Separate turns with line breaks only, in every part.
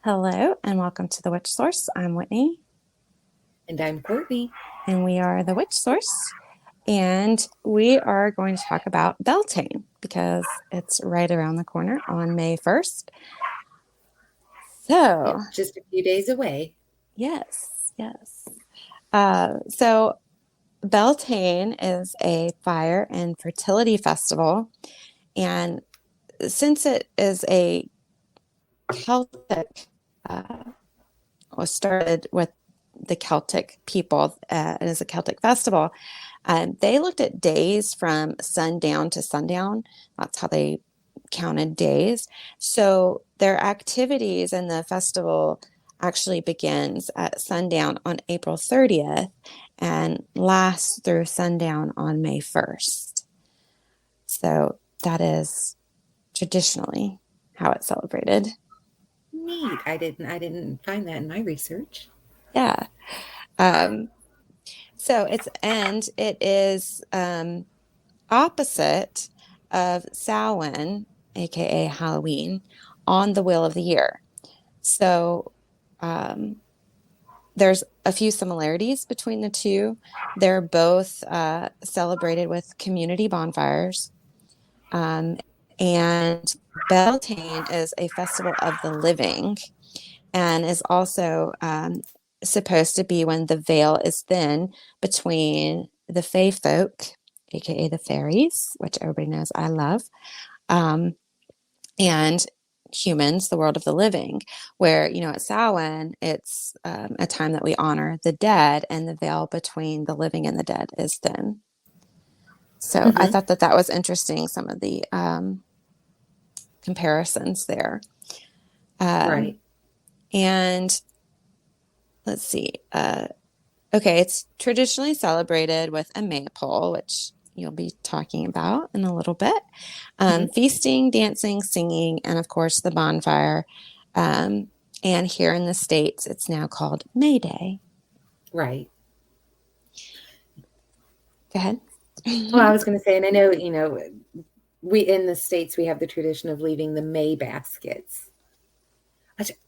Hello and welcome to the Witch Source. I'm Whitney
And I'm Courtney.
and we are the Witch Source. And we are going to talk about Beltane because it's right around the corner on May 1st. So,
Yep, just a few days away.
yes. So Beltane is a fire and fertility festival. And since it is a Celtic, uh, was started with the Celtic people, it is a Celtic festival. They looked at days from sundown to sundown. That's how they counted days. So their activities in the festival actually begins at sundown on April 30th and lasts through sundown on May 1st. So that is traditionally how it's celebrated.
Neat. I didn't find that in my research.
Yeah. Um, so it is opposite of Samhain, aka Halloween, on the wheel of the year. So um, there's a few similarities between the two. They're both celebrated with community bonfires. Um, and Beltane is a festival of the living and is also supposed to be when the veil is thin between the fae folk, aka the fairies, which everybody knows I love, um, and humans, the world of the living, where, at Samhain, it's a time that we honor the dead, and the veil between the living and the dead is thin. So I
Hmm.
thought that was interesting, some of the comparisons there. Um,
Right.
and let's see. Okay, it's traditionally celebrated with a maypole, which you'll be talking about in a little bit.
Hmm.
Feasting, dancing, singing, and of course the bonfire. Um, and here in the States, it's now called May Day.
Right.
Go ahead.
Well, I was going to say, and I know, we in the States, we have the tradition of leaving the May baskets.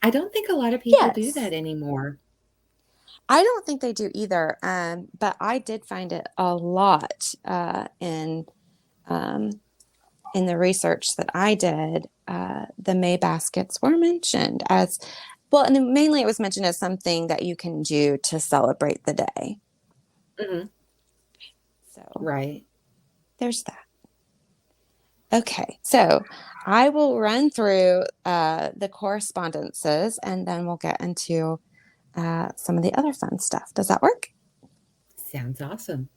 I don't think a lot of people do
Yes,
that anymore.
I don't think they do either, but I did find it a lot um, in the research that I did. The May baskets were mentioned as well, and mainly it was mentioned as something that you can do to celebrate the day.
Hmm.
So
Right.
there's that. Okay, so I will run through the correspondences and then we'll get into some of the other fun stuff. Does that work?
Sounds awesome.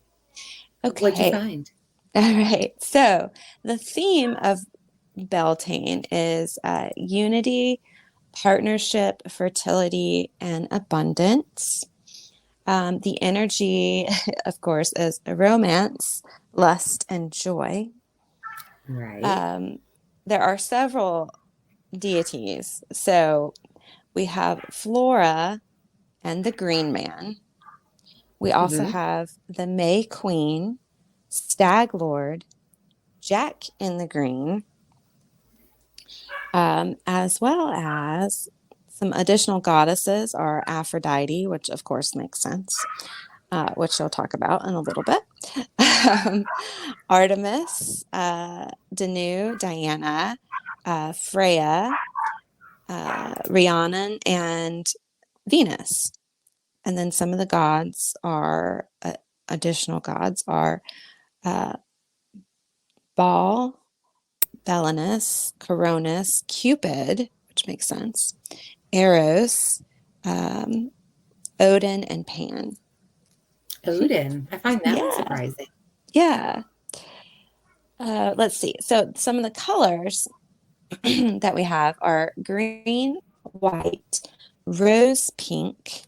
What'd you
Okay.
find?
All right. So the theme of Beltane is unity, partnership, fertility, and abundance. The energy, of course, is romance, lust, and joy.
Right.
Um, there are several deities. So we have Flora and the Green Man. We also
Hmm.
have the May Queen, Stag Lord, Jack in the Green, as well as some additional goddesses are Aphrodite, which of course makes sense, which you'll talk about in a little bit. um, Artemis, Danu, Diana, Freya, Rhiannon, and Venus. And then some of the gods are additional gods are uh, Baal, Belenus, Coronis, Cupid, which makes sense, Eros, um, Odin, and Pan.
Odin. I find that one
Yeah,
surprising.
yeah. Let's see. So some of the colors that we have are green, white, rose pink,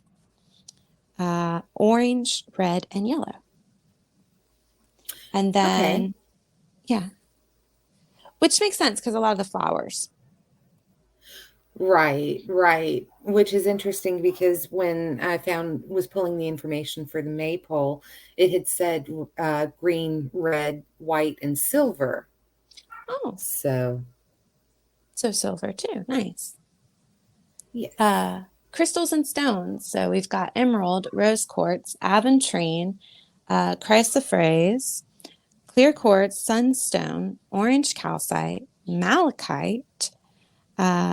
orange, red, and yellow. And
Okay.
then, yeah, which makes sense because a lot of the flowers.
Right, right. Which is interesting because when I found was pulling the information for the maypole, it had said green, red, white, and silver.
Oh,
So,
so silver too. Nice.
Yes.
Uh, Crystals and stones. So we've got emerald, rose quartz, aventurine, chrysoprase, clear quartz, sunstone, orange calcite, malachite,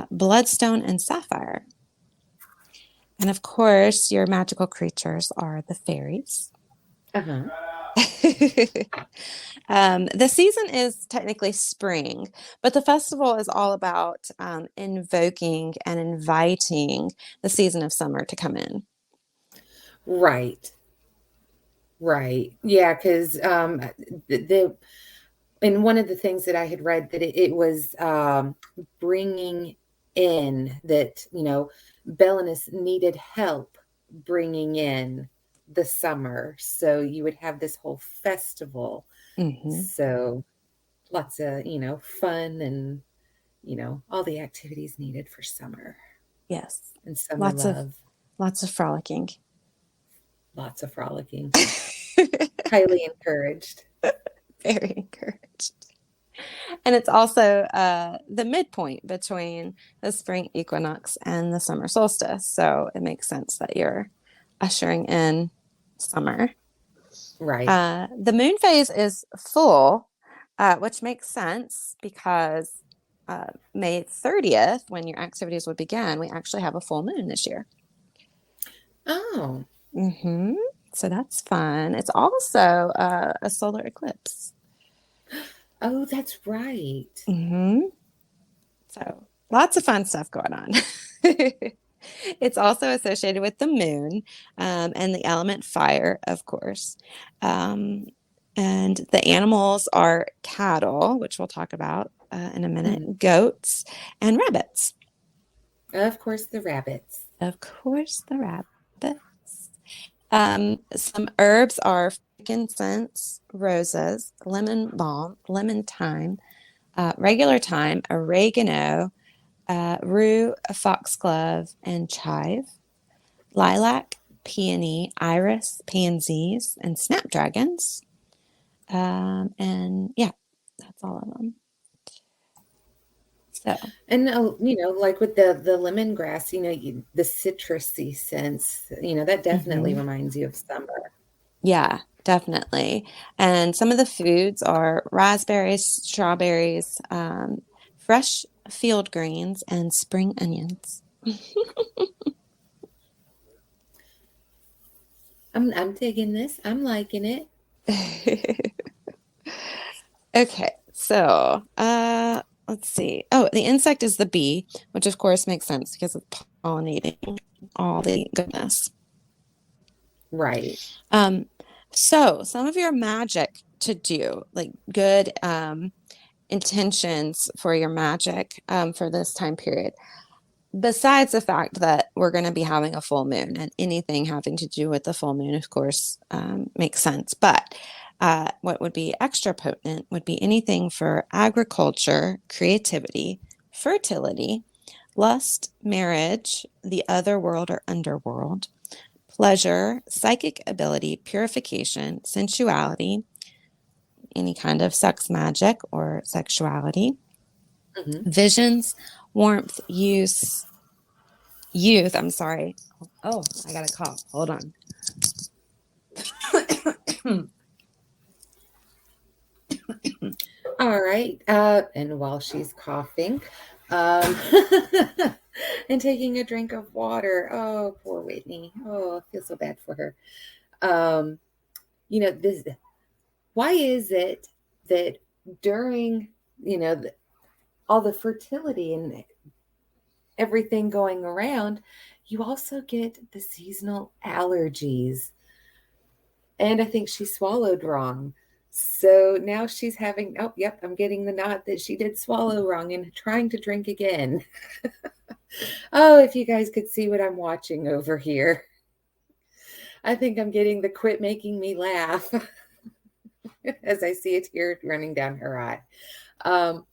bloodstone, and sapphire. And of course, your magical creatures are the fairies.
Uh-huh.
The season is technically spring, but the festival is all about invoking and inviting the season of summer to come in.
Right. Right. Yeah, because the and one of the things that I had read that it was bringing in that, Belinus needed help bringing in the summer. So you would have this whole festival.
Hmm.
So lots of, fun and, all the activities needed for summer
Yes,
and summer
lots of
love.
lots of frolicking.
Lots of frolicking. Highly encouraged.
Very encouraged. And it's also the midpoint between the spring equinox and the summer solstice. So it makes sense that you're ushering in summer.
Right.
The moon phase is full, which makes sense because May 30th, when your activities would begin, we actually have a full moon this year.
Oh.
Hmm. So that's fun. It's also a solar eclipse.
Oh, that's right.
Hmm. So lots of fun stuff going on. It's also associated with the moon and the element fire, of course. Um, and the animals are cattle, which we'll talk about in a
Mhm.
minute, goats, and rabbits.
Of course, the rabbits.
Of course, the rabbits. Some herbs are frankincense, roses, lemon balm, lemon thyme, regular thyme, oregano, rue, foxglove, and chive, lilac, peony, iris, pansies, and snapdragons. And yeah, that's all of them. So,
And like with the lemongrass, the citrusy sense, that definitely
mhm.
reminds you of summer.
Yeah, definitely. And some of the foods are raspberries, strawberries, fresh field greens, and spring onions.
I'm digging this. I'm liking it.
Okay, so let's see. Oh, the insect is the bee, which of course makes sense because it's pollinating all the goodness.
Right.
Um, so some of your magic to do, like good intentions for your magic for this time period. Besides the fact that we're going to be having a full moon and anything having to do with the full moon, of course, makes sense. But what would be extra potent would be anything for agriculture, creativity, fertility, lust, marriage, the other world or underworld, pleasure, psychic ability, purification, sensuality, any kind of sex magic or sexuality,
Hmm.
visions, warmth, youth. I'm sorry. Oh, I got a cough. Hold on.
All right. And while she's coughing, um, and taking a drink of water. Oh, poor Whitney. Oh, I feel so bad for her. Um, this. Why is it that during, all the fertility and everything going around, you also get the seasonal allergies? And I think she swallowed wrong. So now she's having, oh, yep, I'm getting the nod that she did swallow wrong and trying to drink again. Oh, if you guys could see what I'm watching over here. I think I'm getting the quit making me laugh as I see a tear running down her eye. Um,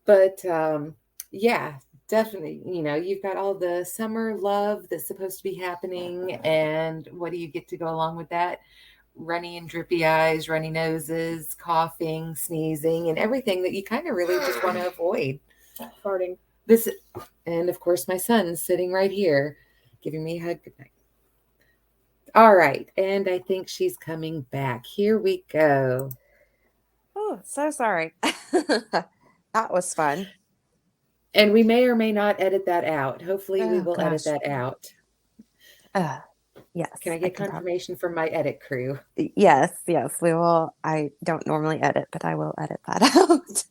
but yeah, definitely, you've got all the summer love that's supposed to be happening. And what do you get to go along with that? Runny and drippy eyes, runny noses, coughing, sneezing, and everything that you kind of really just want to avoid.
Farting.
This, and of course, my son's sitting right here giving me a hug. Good night. All right. And I think she's coming back. Here we go.
Oh, so sorry. That was fun.
And we may or may not edit that out. Hopefully, we
Oh
will edit
gosh.
that out. Can
Yes,
I
I
get
can probably.
confirmation from my edit crew?
Yes, yes, we will. I don't normally edit, but I will edit that out.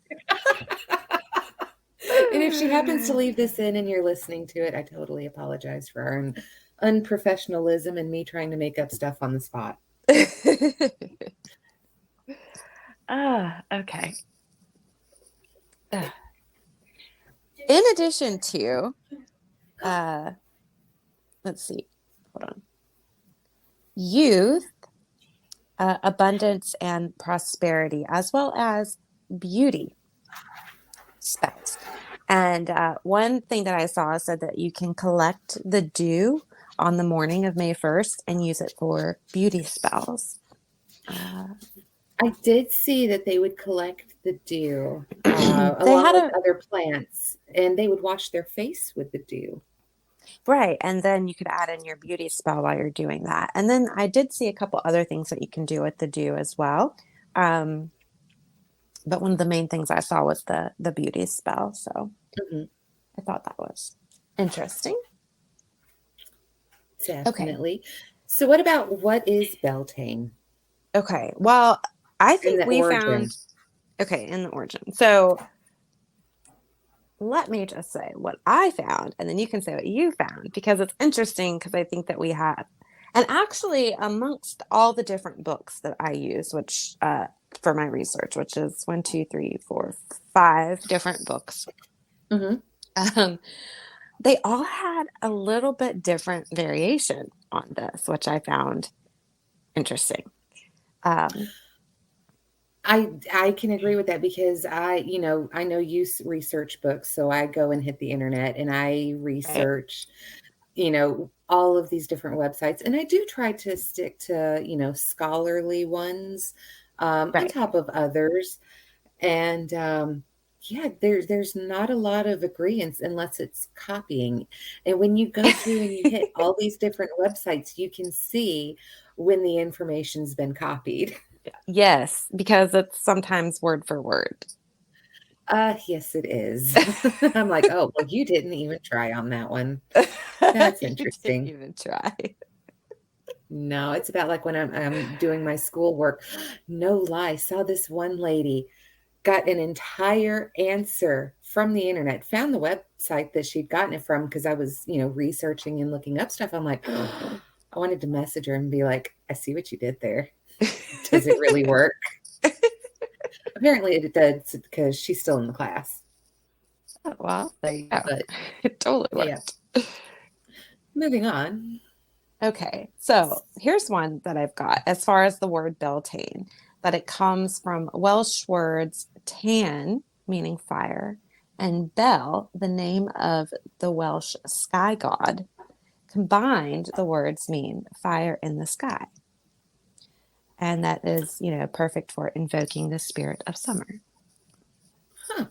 And if she happens to leave this in and you're listening to it, I totally apologize for our unprofessionalism and me trying to make up stuff on the spot.
Okay. In addition to, let's see, hold on. Youth, abundance, and prosperity, as well as beauty spells. And one thing that I saw said that you can collect the dew on the morning of May 1st and use it for beauty spells.
I did see that they would collect the dew
They
along
had
with
a
other plants, and they would wash their face with the dew.
right, and then you could add in your beauty spell while you're doing that. And then I did see a couple other things that you can do with the dew as well. Um, but one of the main things I saw was the beauty spell. So
Mhm.
I thought that was interesting. Okay.
Definitely. So, what is Beltane
Okay. Well, I
in
think
the
we
origin?
found okay in the origin. So let me just say what I found, and then you can say what you found because it's interesting because I think that we have, and actually amongst all the different books that I use, which for my research, which is one, two, three, four, five different books,
Hmm.
um, they all had a little bit different variation on this, which I found interesting. Um,
I can agree with that because I know you research books, so I go and hit the internet and I
right,
research, all of these different websites, and I do try to stick to, scholarly ones, on
right.
top of others. And yeah, there's not a lot of agreements unless it's copying. And when you go through and you hit all these different websites, you can see when the information's been copied.
Yes, because it's sometimes word for word.
Yes, it is. I'm like, oh, well, you didn't even try on that one. That's
You didn't
interesting.
even try.
No, it's about like when I'm doing my schoolwork. No lie, saw this one lady got an entire answer from the internet, found the website that she'd gotten it from because I was, researching and looking up stuff. I'm like, I wanted to message her and be like, I see what you did there. Does it really work? Apparently it does because she's still in the class.
Well, there you go.
But
It totally
yeah,
worked.
moving on.
Okay, so here's one that I've got as far as the word Beltane, that it comes from Welsh words tan, meaning fire, and Bel, the name of the Welsh sky god. Combined, the words mean fire in the sky. And that is, perfect for invoking the spirit of summer.
Huh.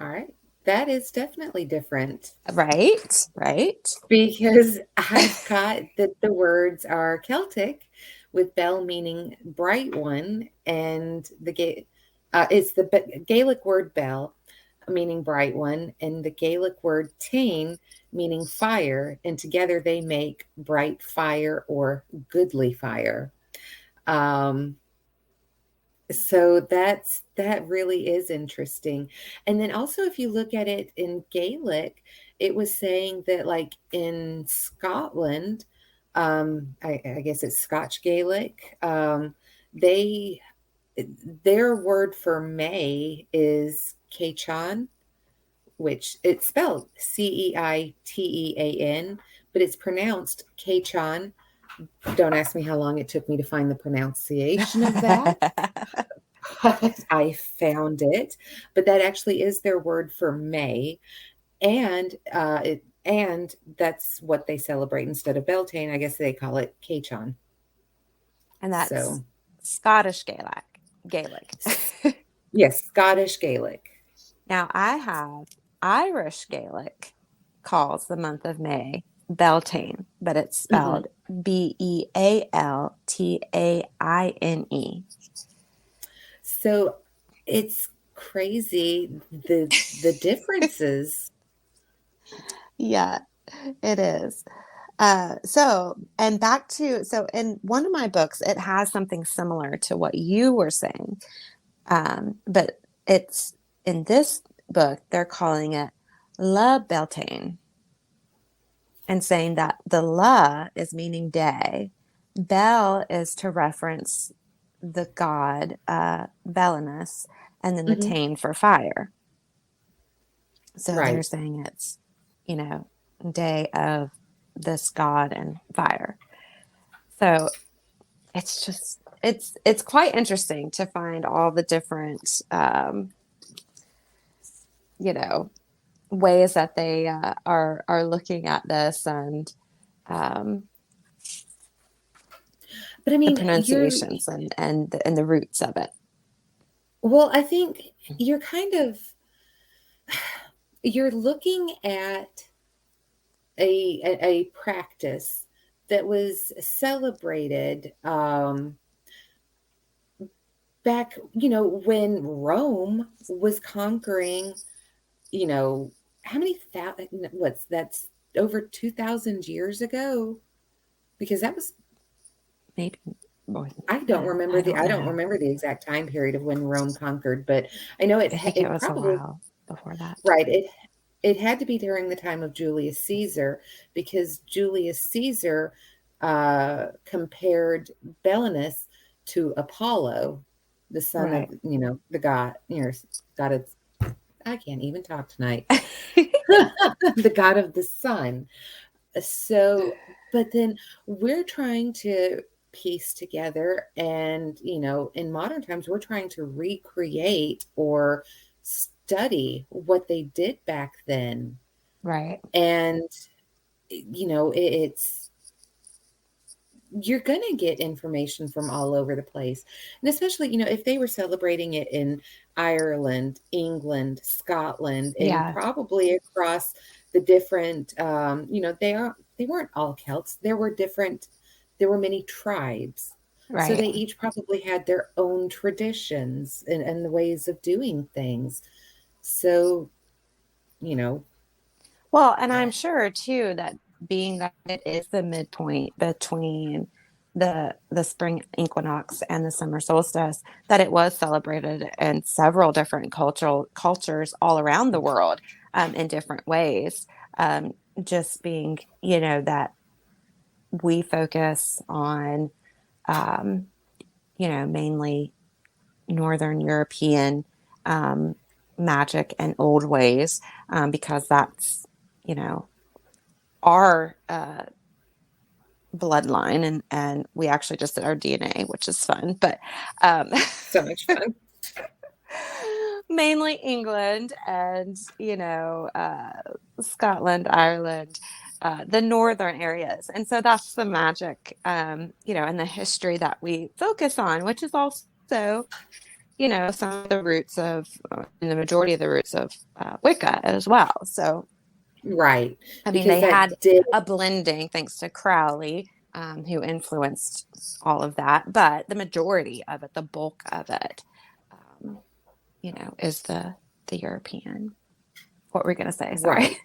All right. That is definitely different
Right? Right?
because I've got that the words are Celtic with bell meaning bright one, and it's the Gaelic word bell meaning bright one, and the Gaelic word tain meaning fire, and together they make bright fire or goodly fire. Um, so that really is interesting. And then also if you look at it in Gaelic, it was saying that like in Scotland, I guess it's Scotch Gaelic, they their word for May is Keichan, which it's spelled Ceitean, but it's pronounced Keichan. Don't ask me how long it took me to find the pronunciation of that. I found it, but that actually is their word for May, and that's what they celebrate instead of Beltane. I guess they call it Kachan.
And that's
So
Scottish Gaelic. Gaelic.
yes, Scottish Gaelic.
Now I have Irish Gaelic calls the month of May Beltane, but it's
Mhm.
spelled Beltaine.
So it's crazy the differences.
Yeah, it is. And back to, so in one of my books, it has something similar to what you were saying. But it's in this book, they're calling it La Beltane and saying that the La is meaning day. Bel is to reference the god Belinus, and then the
Mhm.
Tane for fire. So they're
Right.
saying it's, day of this god and fire. So it's just it's quite interesting to find all the different you know ways that they are looking at this and um,
But I
the
mean,
pronunciations and the roots of it.
I think you're kind of you're looking at a practice that was celebrated back, when Rome was conquering, you know, how many thousand, what's that's over 2,000 years ago? Because that was,
Maybe more than
I don't
that.
remember
I don't
I don't
know.
remember the exact time period of when Rome conquered, but I know
I think it
it
was a
probably,
while before that.
right, it had to be during the time of Julius Caesar, because Julius Caesar compared Belinus to Apollo, the son of,
Right.
the god, god of, I can't even talk tonight. The god of the sun. So, but then we're trying to piece together, and, in modern times, we're trying to recreate or study what they did back then.
Right.
And, it's, you're going to get information from all over the place. And especially, if they were celebrating it in Ireland, England, Scotland, and
Yeah.
probably across the different, they weren't all Celts. There were many tribes. So
Right.
they each probably had their own traditions and the ways of doing things. So, you know,
Well, and I'm sure too that being that it is the midpoint between the spring equinox and the summer solstice, that it was celebrated in several different cultural cultures all around the world in different ways. Um, just being, that we focus on, um, mainly Northern European um, magic and old ways because that's, you know, our bloodline and we actually just did our DNA, which is fun. But um,
so much fun.
mainly England and Scotland, Ireland, the northern areas, and so that's the magic, and the history that we focus on, which is also some of the roots of and the majority of the roots of Wicca as well. So
Right.
I mean,
Because
they had
that did,
a blending thanks to Crowley, who influenced all of that, but the majority of it, the bulk of it, um, is the European. What were we going to say? Sorry.
right.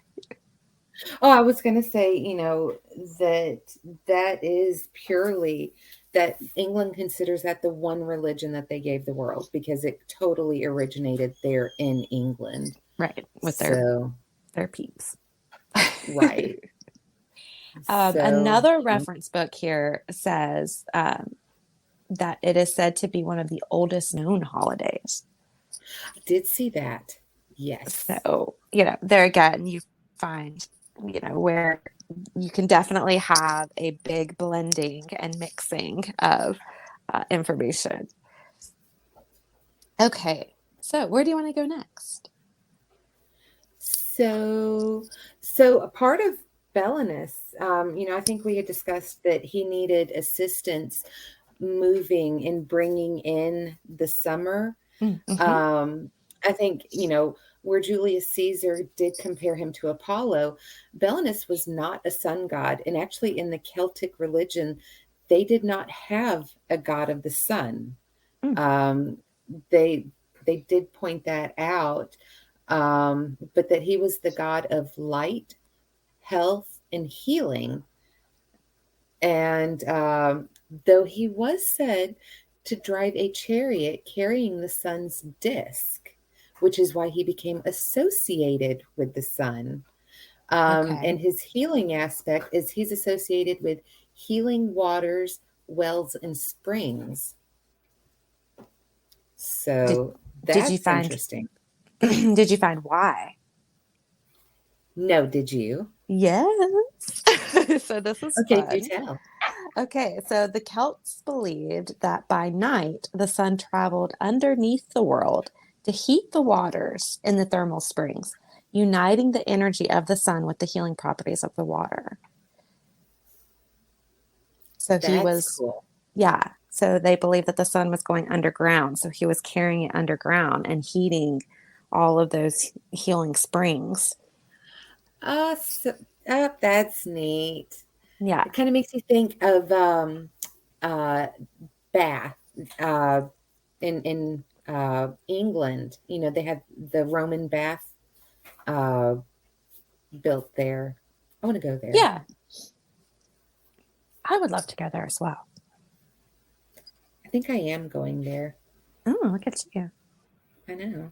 Oh, I was going to say, that that is purely that England considers that the one religion that they gave the world, because it totally originated there in England.
Right, with
So,
their peeps.
right. So,
Another reference book here says that it is said to be one of the oldest known holidays.
I did see that. Yes.
So, there again, you find, where you can definitely have a big blending and mixing of information. Okay, so where do you want to go next?
So a part of Belinus, I think we had discussed that he needed assistance moving and bringing in the summer.
Mm-hmm.
Um, I think, where Julius Caesar did compare him to Apollo, Belenus was not a sun god. And actually, in the Celtic religion, they did not have a god of the sun.
Mm,
Um, they they did point that out, but that he was the god of light, health, and healing. And though he was said to drive a chariot carrying the sun's disk, which is why he became associated with the sun. And
okay.
his healing aspect is he's associated with healing waters, wells, and springs.
Did
So
did you
that's
find
interesting.
did you find why?
No, did you?
Yes. So this is
Okay, do
fun.
tell.
Okay, so the Celts believed that by night the sun traveled underneath the world to heat the waters in the thermal springs, uniting the energy of the sun with the healing properties of the water. So he
That's
was,
cool.
yeah, so they believed that the sun was going underground. So he was carrying it underground and heating all of those healing springs.
So, that's neat.
Yeah.
It kind of makes you think of uh, Bath in England. You know, they had the Roman bath uh, built there. I want to go there.
Yeah. I would love to go there as well.
I think I am going there.
Oh, look at you.
I know.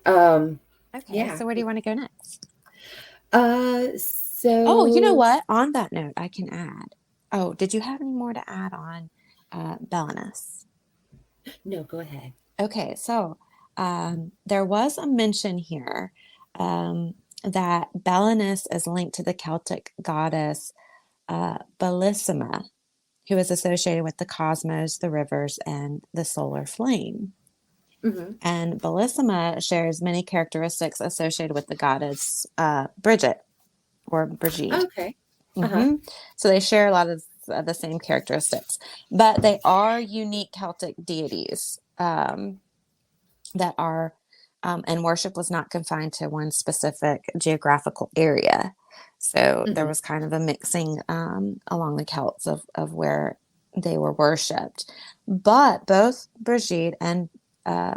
Um,
Okay,
yeah.
so where do you want to go next? Oh, you know
So
what? On that note, I can add. Oh, did you have any more to add on Belinus?
no, go ahead.
Okay, so there was a mention here that Belinus is linked to the Celtic goddess Bellissima, who is associated with the cosmos, the rivers, and the solar flame.
Hmm.
And Bellissima shares many characteristics associated with the goddess Bridget or Brigitte.
Okay. Uh-huh.
Hmm. So they share a lot of the same characteristics, but they are unique Celtic deities that are, and worship was not confined to one specific geographical area. So there
Hmm.
was kind of a mixing along the Celts of where they were worshipped. But both Brigitte and uh,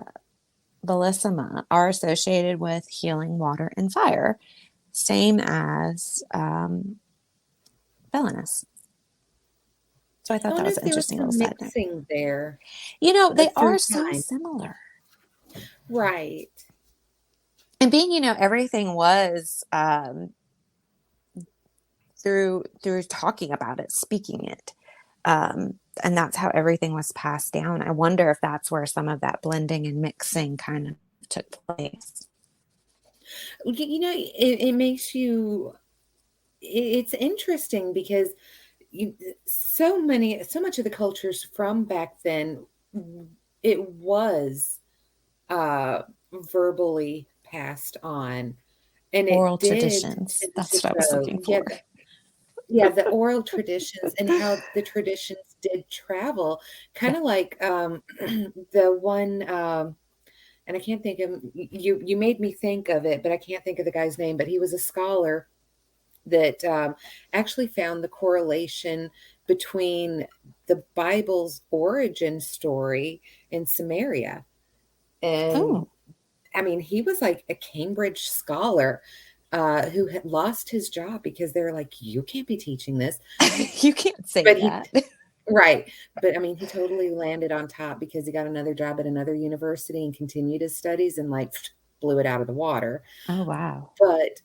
Bellissima are associated with healing water and fire, same as Belinus. So I
I
thought that
wonder
was
if
an
there was
interesting little
some
side note.
mixing there
They
through
are so
time.
similar.
Right.
And being, everything was through talking about it, speaking it. And that's how everything was passed down. I wonder if that's where some of that blending and mixing kind of took place.
It makes you, it's interesting because you, so much of the cultures from back then, it was uh, verbally passed on. And
Oral
it did
traditions.
tend to
That's what I was
show,
looking for.
the oral traditions and how the traditions did travel, kind
Yeah.
of like the one, and I can't think of you made me think of it, but I can't think of the guy's name, but he was a scholar that actually found the correlation between the Bible's origin story in Samaria. And
Oh,
I mean, he was like a Cambridge scholar who had lost his job because they were like, you can't be teaching this.
you can't say
But he,
that.
right. But I mean, he totally landed on top because he got another job at another university and continued his studies and like blew it out of the water.
Oh, wow.
But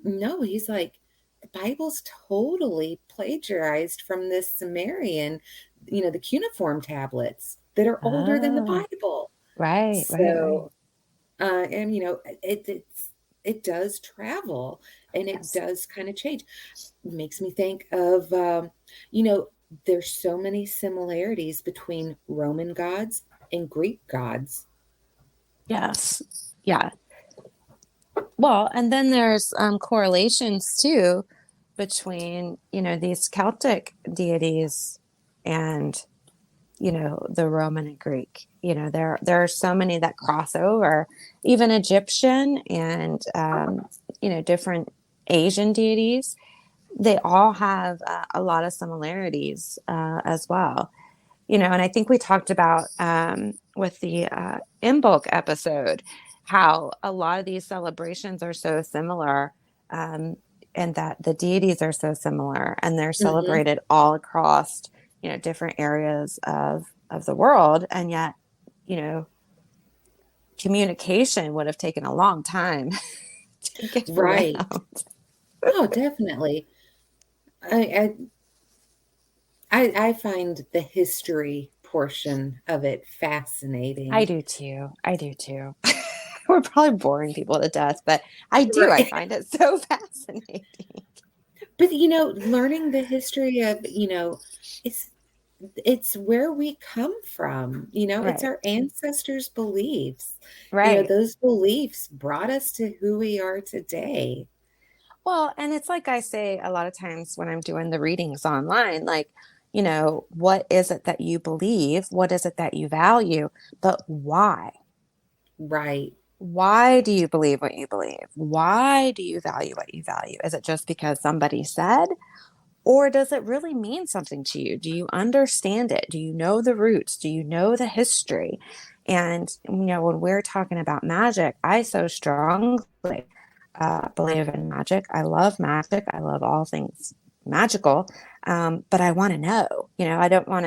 no, he's like, the Bible's totally plagiarized from this Sumerian, the cuneiform tablets that are older than the
Oh,
Bible.
right, right, right.
So, and it does travel and it
Yes.
does kind of change. It makes me think of, you know, there's so many similarities between Roman gods and Greek gods.
Yes. Yeah. Well, and then there's correlations too between, these Celtic deities and the Roman and Greek. There are so many that cross over, even Egyptian and different Asian deities. They all have a lot of similarities as well. And I think we talked about with the Imbolc episode how a lot of these celebrations are so similar, um, and that the deities are so similar, and they're
Hmm.
celebrated all across, different areas of the world, and yet, you know, communication would have taken a long time to get
Right.
around.
Oh, definitely. I, I find the history portion of it
I
fascinating.
do too. I do too. We're probably boring people to death, but I do. I
Right.
find it so fascinating.
But learning the history of, it's it's where we come from. It's
Right.
our ancestors' beliefs.
Right.
Those beliefs brought us to who we are today.
Well, and it's like I say a lot of times when I'm doing the readings online, like, what is it that you believe? What is it that you value? But why?
Right.
Why do you believe what you believe? Why do you value what you value? Is it just because somebody said? Or does it really mean something to you? Do you understand it? Do you know the roots? Do you know the history? And, when we're talking about magic, I so strongly believe in magic. I love magic. I love all things magical. But I want to know, I don't want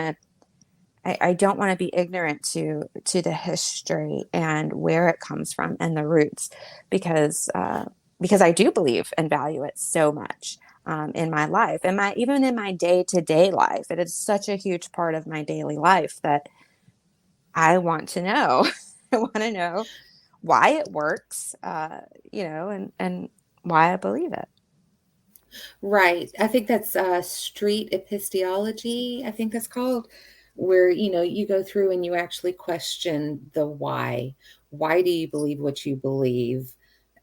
to be ignorant to the history and where it comes from and the roots, because I do believe and value it so much in my life, and my even in my day-to-day life. It is such a huge part of my daily life that I want to know. I want to know why it works, and why I believe it.
Right. I think that's street epistemology, I think that's called, where you go through and you actually question the why. Why do you believe what you believe?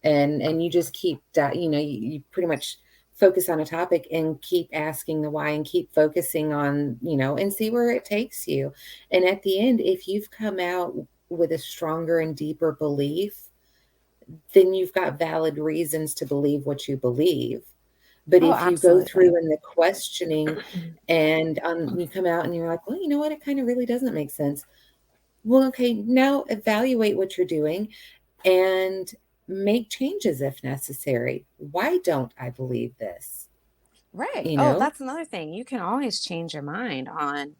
And you just keep that, you pretty much focus on a topic and keep asking the why and keep focusing on, and see where it takes you. And at the end, if you've come out with a stronger and deeper belief, then you've got valid reasons to believe what you believe. But
Oh,
if you go
absolutely.
through in the questioning and you come out and you're like, well, you know what? It kind of really doesn't make sense. Well, okay, now evaluate what you're doing and make changes if necessary. Why don't I believe this?
Right.
You
Oh,
know?
that's another thing. You can always change your mind on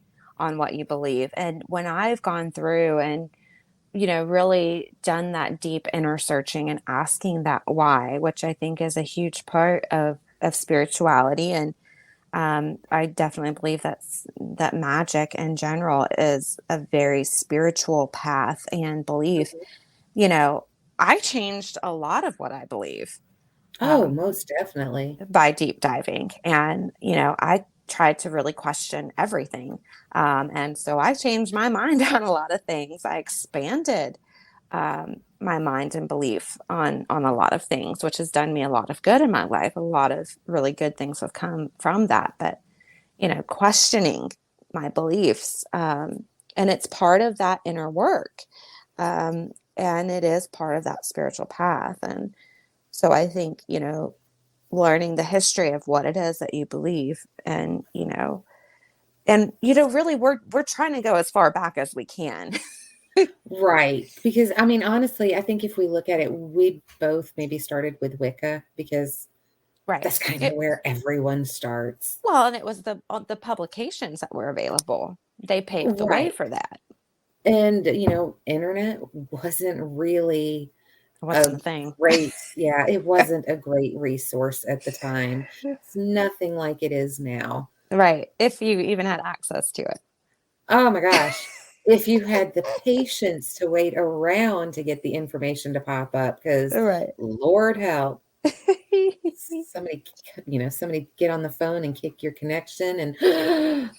what you believe. And when I've gone through and, really done that deep inner searching and asking that why, which I think is a huge part of spirituality. And I definitely believe that magic in general is a very spiritual path and belief. You know, I changed a lot of what I believe.
Oh,
Um,
most definitely.
by deep diving. And, I tried to really question everything. And so I changed my mind on a lot of things. I expanded my mind and belief on a lot of things, which has done me a lot of good in my life. A lot of really good things have come from that. But, questioning my beliefs. And it's part of that inner work. And it is part of that spiritual path. And so I think, learning the history of what it is that you believe, and really we're trying to go as far back as we can.
Right. Because I mean, honestly, I think if we look at it, we both maybe started with Wicca because
Right.
that's kind of
It
where everyone starts.
Well, and it was the publications that were available. They paved the way
Right.
for that.
And, internet wasn't really
It wasn't
a
a thing.
yeah, it wasn't a great resource at the time. It's nothing like it is now.
Right. If you even had access to it.
Oh my gosh. If you had the patience to wait around to get the information to pop up, because
Right.
Lord help, somebody, somebody get on the phone and kick your connection. And I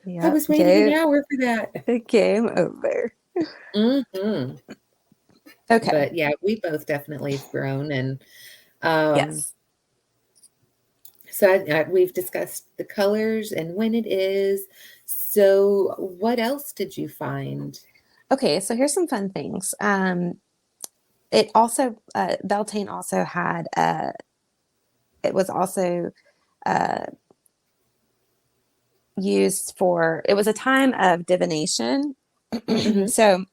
Yep.
was waiting an hour for that.
Game over.
Hmm.
Okay.
But yeah, we both definitely have grown. And um,
Yes.
so we've discussed the colors and when it is. So what else did you find?
Okay, so here's some fun things. It also Beltane also had it was also uh, used for it was a time of divination.
Hmm.
So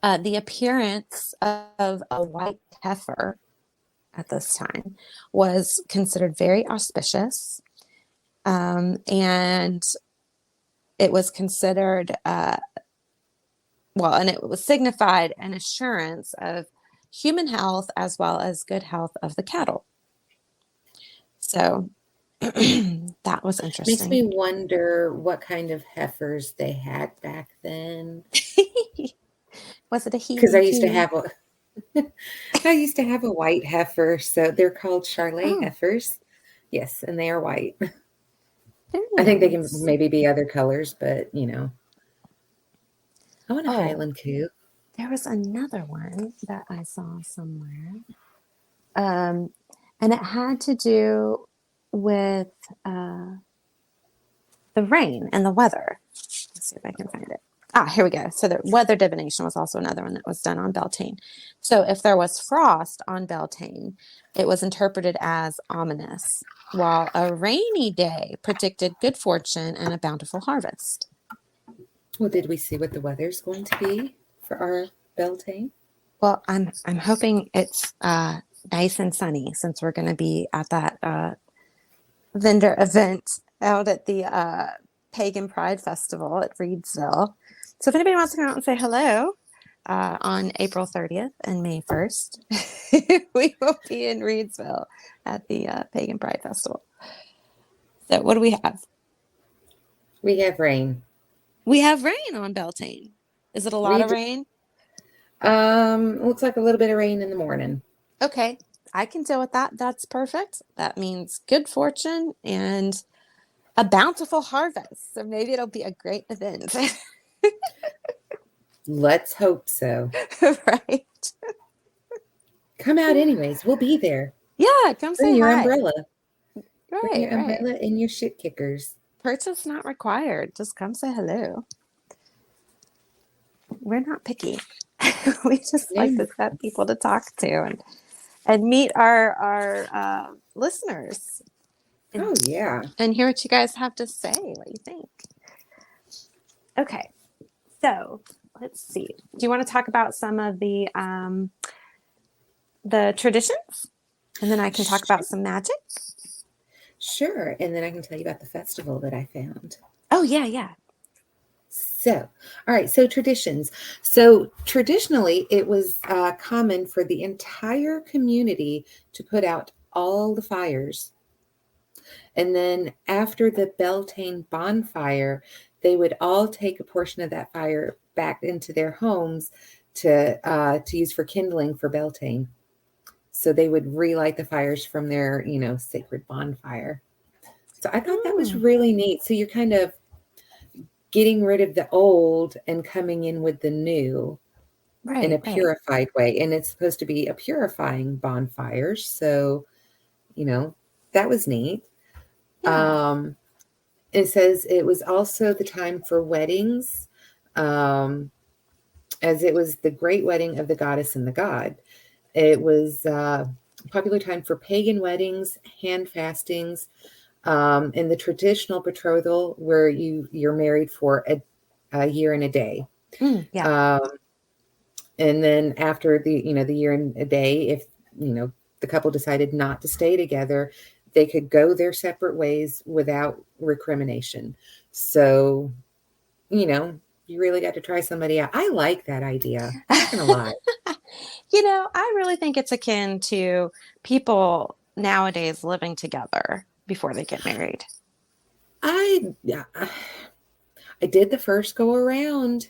the appearance of a white heifer at this time was considered very auspicious, and it was considered well, and it was signified an assurance of human health as well as good health of the cattle. So that was
Makes
interesting.
me wonder what kind of heifers they had back then.
Was it a
Because
he, he?
I used to have a white heifer, so they're called Charlet
Oh,
heifers. Yes, and they are white.
very
I think they can
nice.
maybe be other colors, but I want a
Oh,
Highland coot.
there was another one that I saw somewhere. Um, and it had to do with uh, the rain and the weather. Let's see if I can find it. Ah, here we go. So the weather divination was also another one that was done on Beltane. So if there was frost on Beltane, it was interpreted as ominous, while a rainy day predicted good fortune and a bountiful harvest.
Well, did we see what the weather's going to be for our Beltane?
Well, I'm hoping it's nice and sunny since we're going to be at that vendor event out at the Pagan Pride Festival at Reedsville. So if anybody wants to come out and say hello on April 30th and May 1st, we will be in Reedsville at the Pagan Pride Festival. So what do we have?
We have rain.
We have rain on Beltane. Is it a lot
We
of
do.
rain?
Looks like a little bit of rain in the morning.
Okay, I can deal with that. That's perfect. That means good fortune and a bountiful harvest. So maybe it'll be a great event.
Let's hope so.
Right?
Come out anyways. We'll be there.
Yeah, come
Bring
say
your
hi.
umbrella. Bring
Right,
your
right.
umbrella and your shit kickers.
Purchase not required. Just come say hello. We're not picky. We just like
No.
to have people to talk to and meet our listeners and
Oh yeah.
and hear what you guys have to say. What you think? Okay, so let's see. Do you want to talk about some of the traditions, and then I can talk about some magic?
Sure. And then I can tell you about the festival that I found.
Oh yeah, yeah.
So, all right. So, traditions. So, traditionally, it was common for the entire community to put out all the fires. And then, after the Beltane bonfire, they would all take a portion of that fire back into their homes to use for kindling for Beltane. So, they would relight the fires from their, sacred bonfire. So, I thought that was
Mm,
really neat. So, you're kind of getting rid of the old and coming in with the new in a
right, right.
purified way. And it's supposed to be a purifying bonfire. So, you know, that was neat.
Yeah.
Um, it says it was also the time for weddings, um, as it was the great wedding of the goddess and the god. It was a popular time for pagan weddings, hand fastings, and the traditional betrothal where you're married for a year and a day.
Yeah.
Um, and then after the year and a day, if the couple decided not to stay together, they could go their separate ways without recrimination. So, you really got to try somebody out. I like that idea. I'm not gonna lie.
I really think it's akin to people nowadays living together before they get married.
I yeah, I did the first go around.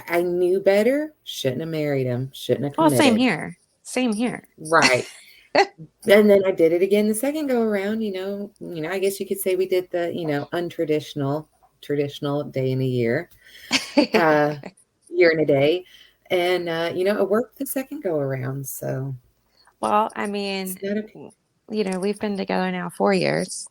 I knew better. Shouldn't have married him. Shouldn't have
Well, same
committed.
here. Same here.
Right. And then I did it again the second go around, I guess you could say we did the, traditional day in a uh, year and a day. And, it worked the second go around.
Well, I
It's
mean,
not a,
we've been together now 4 years.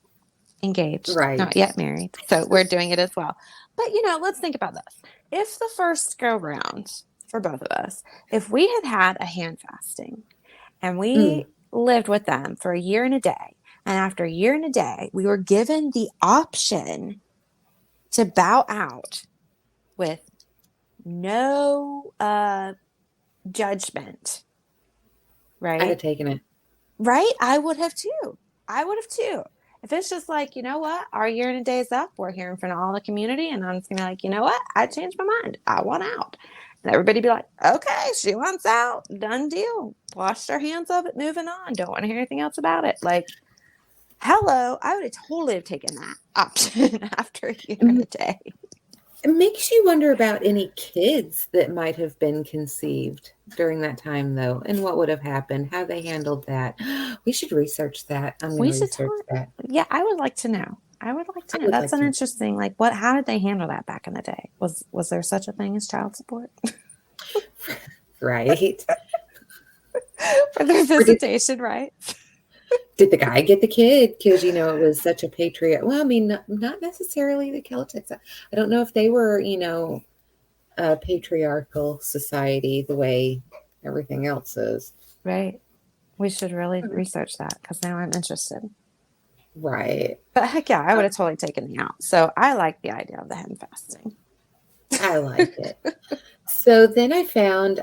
engaged, not
Right.
yet married. So we're doing it as well. But, let's think about this. If the first go round for both of us, if we had had a hand fasting and
Mm,
we lived with them for a year and a day, and after a year and a day, we were given the option to bow out with no judgment,
I'd have
right?
taken it.
Right? I would have too. I would have too. If it's just like, you know what, our year and a day is up, we're here in front of all the community, and I'm just gonna be like, you know what, I changed my mind. I want out. And everybody be like, okay, she wants out. Done deal. Washed our hands of it, moving on. Don't want to hear anything else about it. Like, hello, I would have totally have taken that option after a year and a day.
It makes you wonder about any kids that might have been conceived during that time, though, and what would have happened, how they handled that. We should research that. I'm going
We
to
should
research
talk.
that.
Yeah, I would like to know. I would like
I
to know.
would
That's
like
an
to.
interesting, like, how did they handle that back in the day? Was there such a thing as child support
Right.
for their
Or
visitation rights?
did the guy get the kid? Because, it was such a patriot. Well, I mean, not necessarily the Celtics. I don't know if they were, a patriarchal society the way everything else is.
Right. We should really research that because now I'm interested.
Right.
But heck yeah, I would have totally taken me out. So I like the idea of the hen fasting.
I like it. So then I found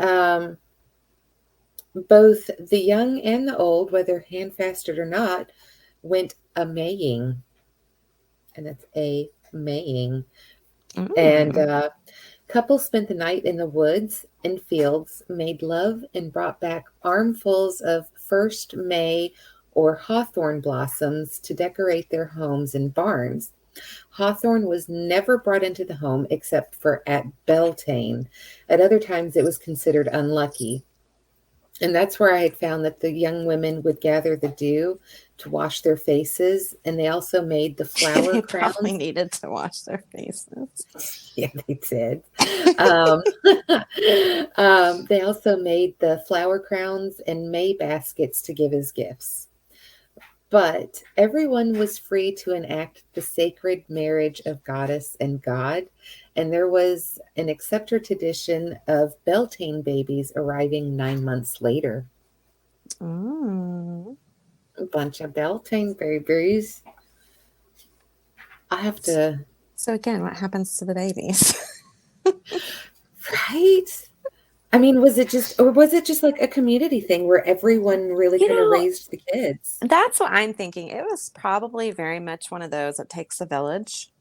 both the young and the old, whether hand fasted or not, went a maying, and that's a maying. And
Mm.
couples spent the night in the woods and fields, made love, and brought back armfuls of first May or hawthorn blossoms to decorate their homes and barns. Hawthorn was never brought into the home except for at Beltane. At other times, it was considered unlucky. And that's where I had found that the young women would gather the dew to wash their faces. And they also made the flower
They probably
crowns.
needed to wash their faces.
Yeah, they did. Um, they also made the flower crowns and May baskets to give as gifts. But everyone was free to enact the sacred marriage of goddess and god. And there was an accepted tradition of Beltane babies arriving 9 months later.
Mm.
A bunch of Beltane babies. I have to,
So again, what happens to the babies?
right? I mean, was it just like a community thing where everyone really
You
kind of
know,
raised the kids?
that's what I'm thinking. It was probably very much one of those that takes a village.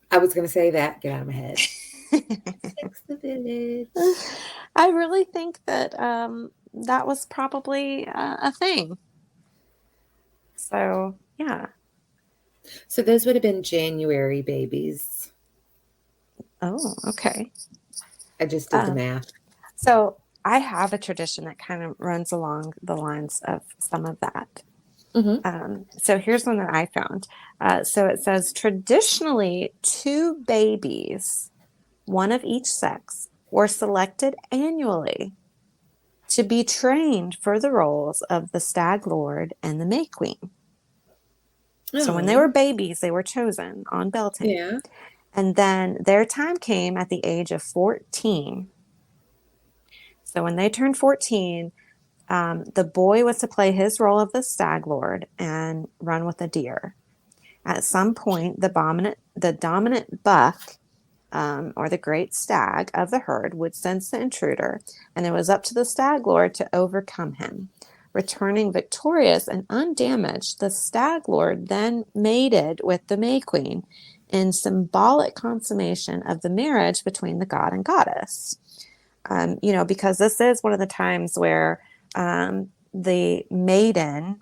I was going to say that. Get out of my head. Takes the village.
I really think that that was probably a thing. So, yeah.
So those would have been January babies.
Oh, okay.
I just did the
Um,
math.
so I have a tradition that kind of runs along the lines of some of that.
Hmm.
So here's one that I found. So it says traditionally, two babies, one of each sex, were selected annually to be trained for the roles of the Stag Lord and the May Queen. So when they were
Oh,
babies, they were chosen on Beltane.
yeah.
And then their time came at the age of 14. So when they turned 14, the boy was to play his role of the Stag Lord and run with a deer. At some point, the dominant buck, or the great stag of the herd, would sense the intruder, and it was up to the stag lord to overcome him. Returning victorious and undamaged, the stag lord then mated with the May Queen in symbolic consummation of the marriage between the god and goddess. Because this is one of the times where the maiden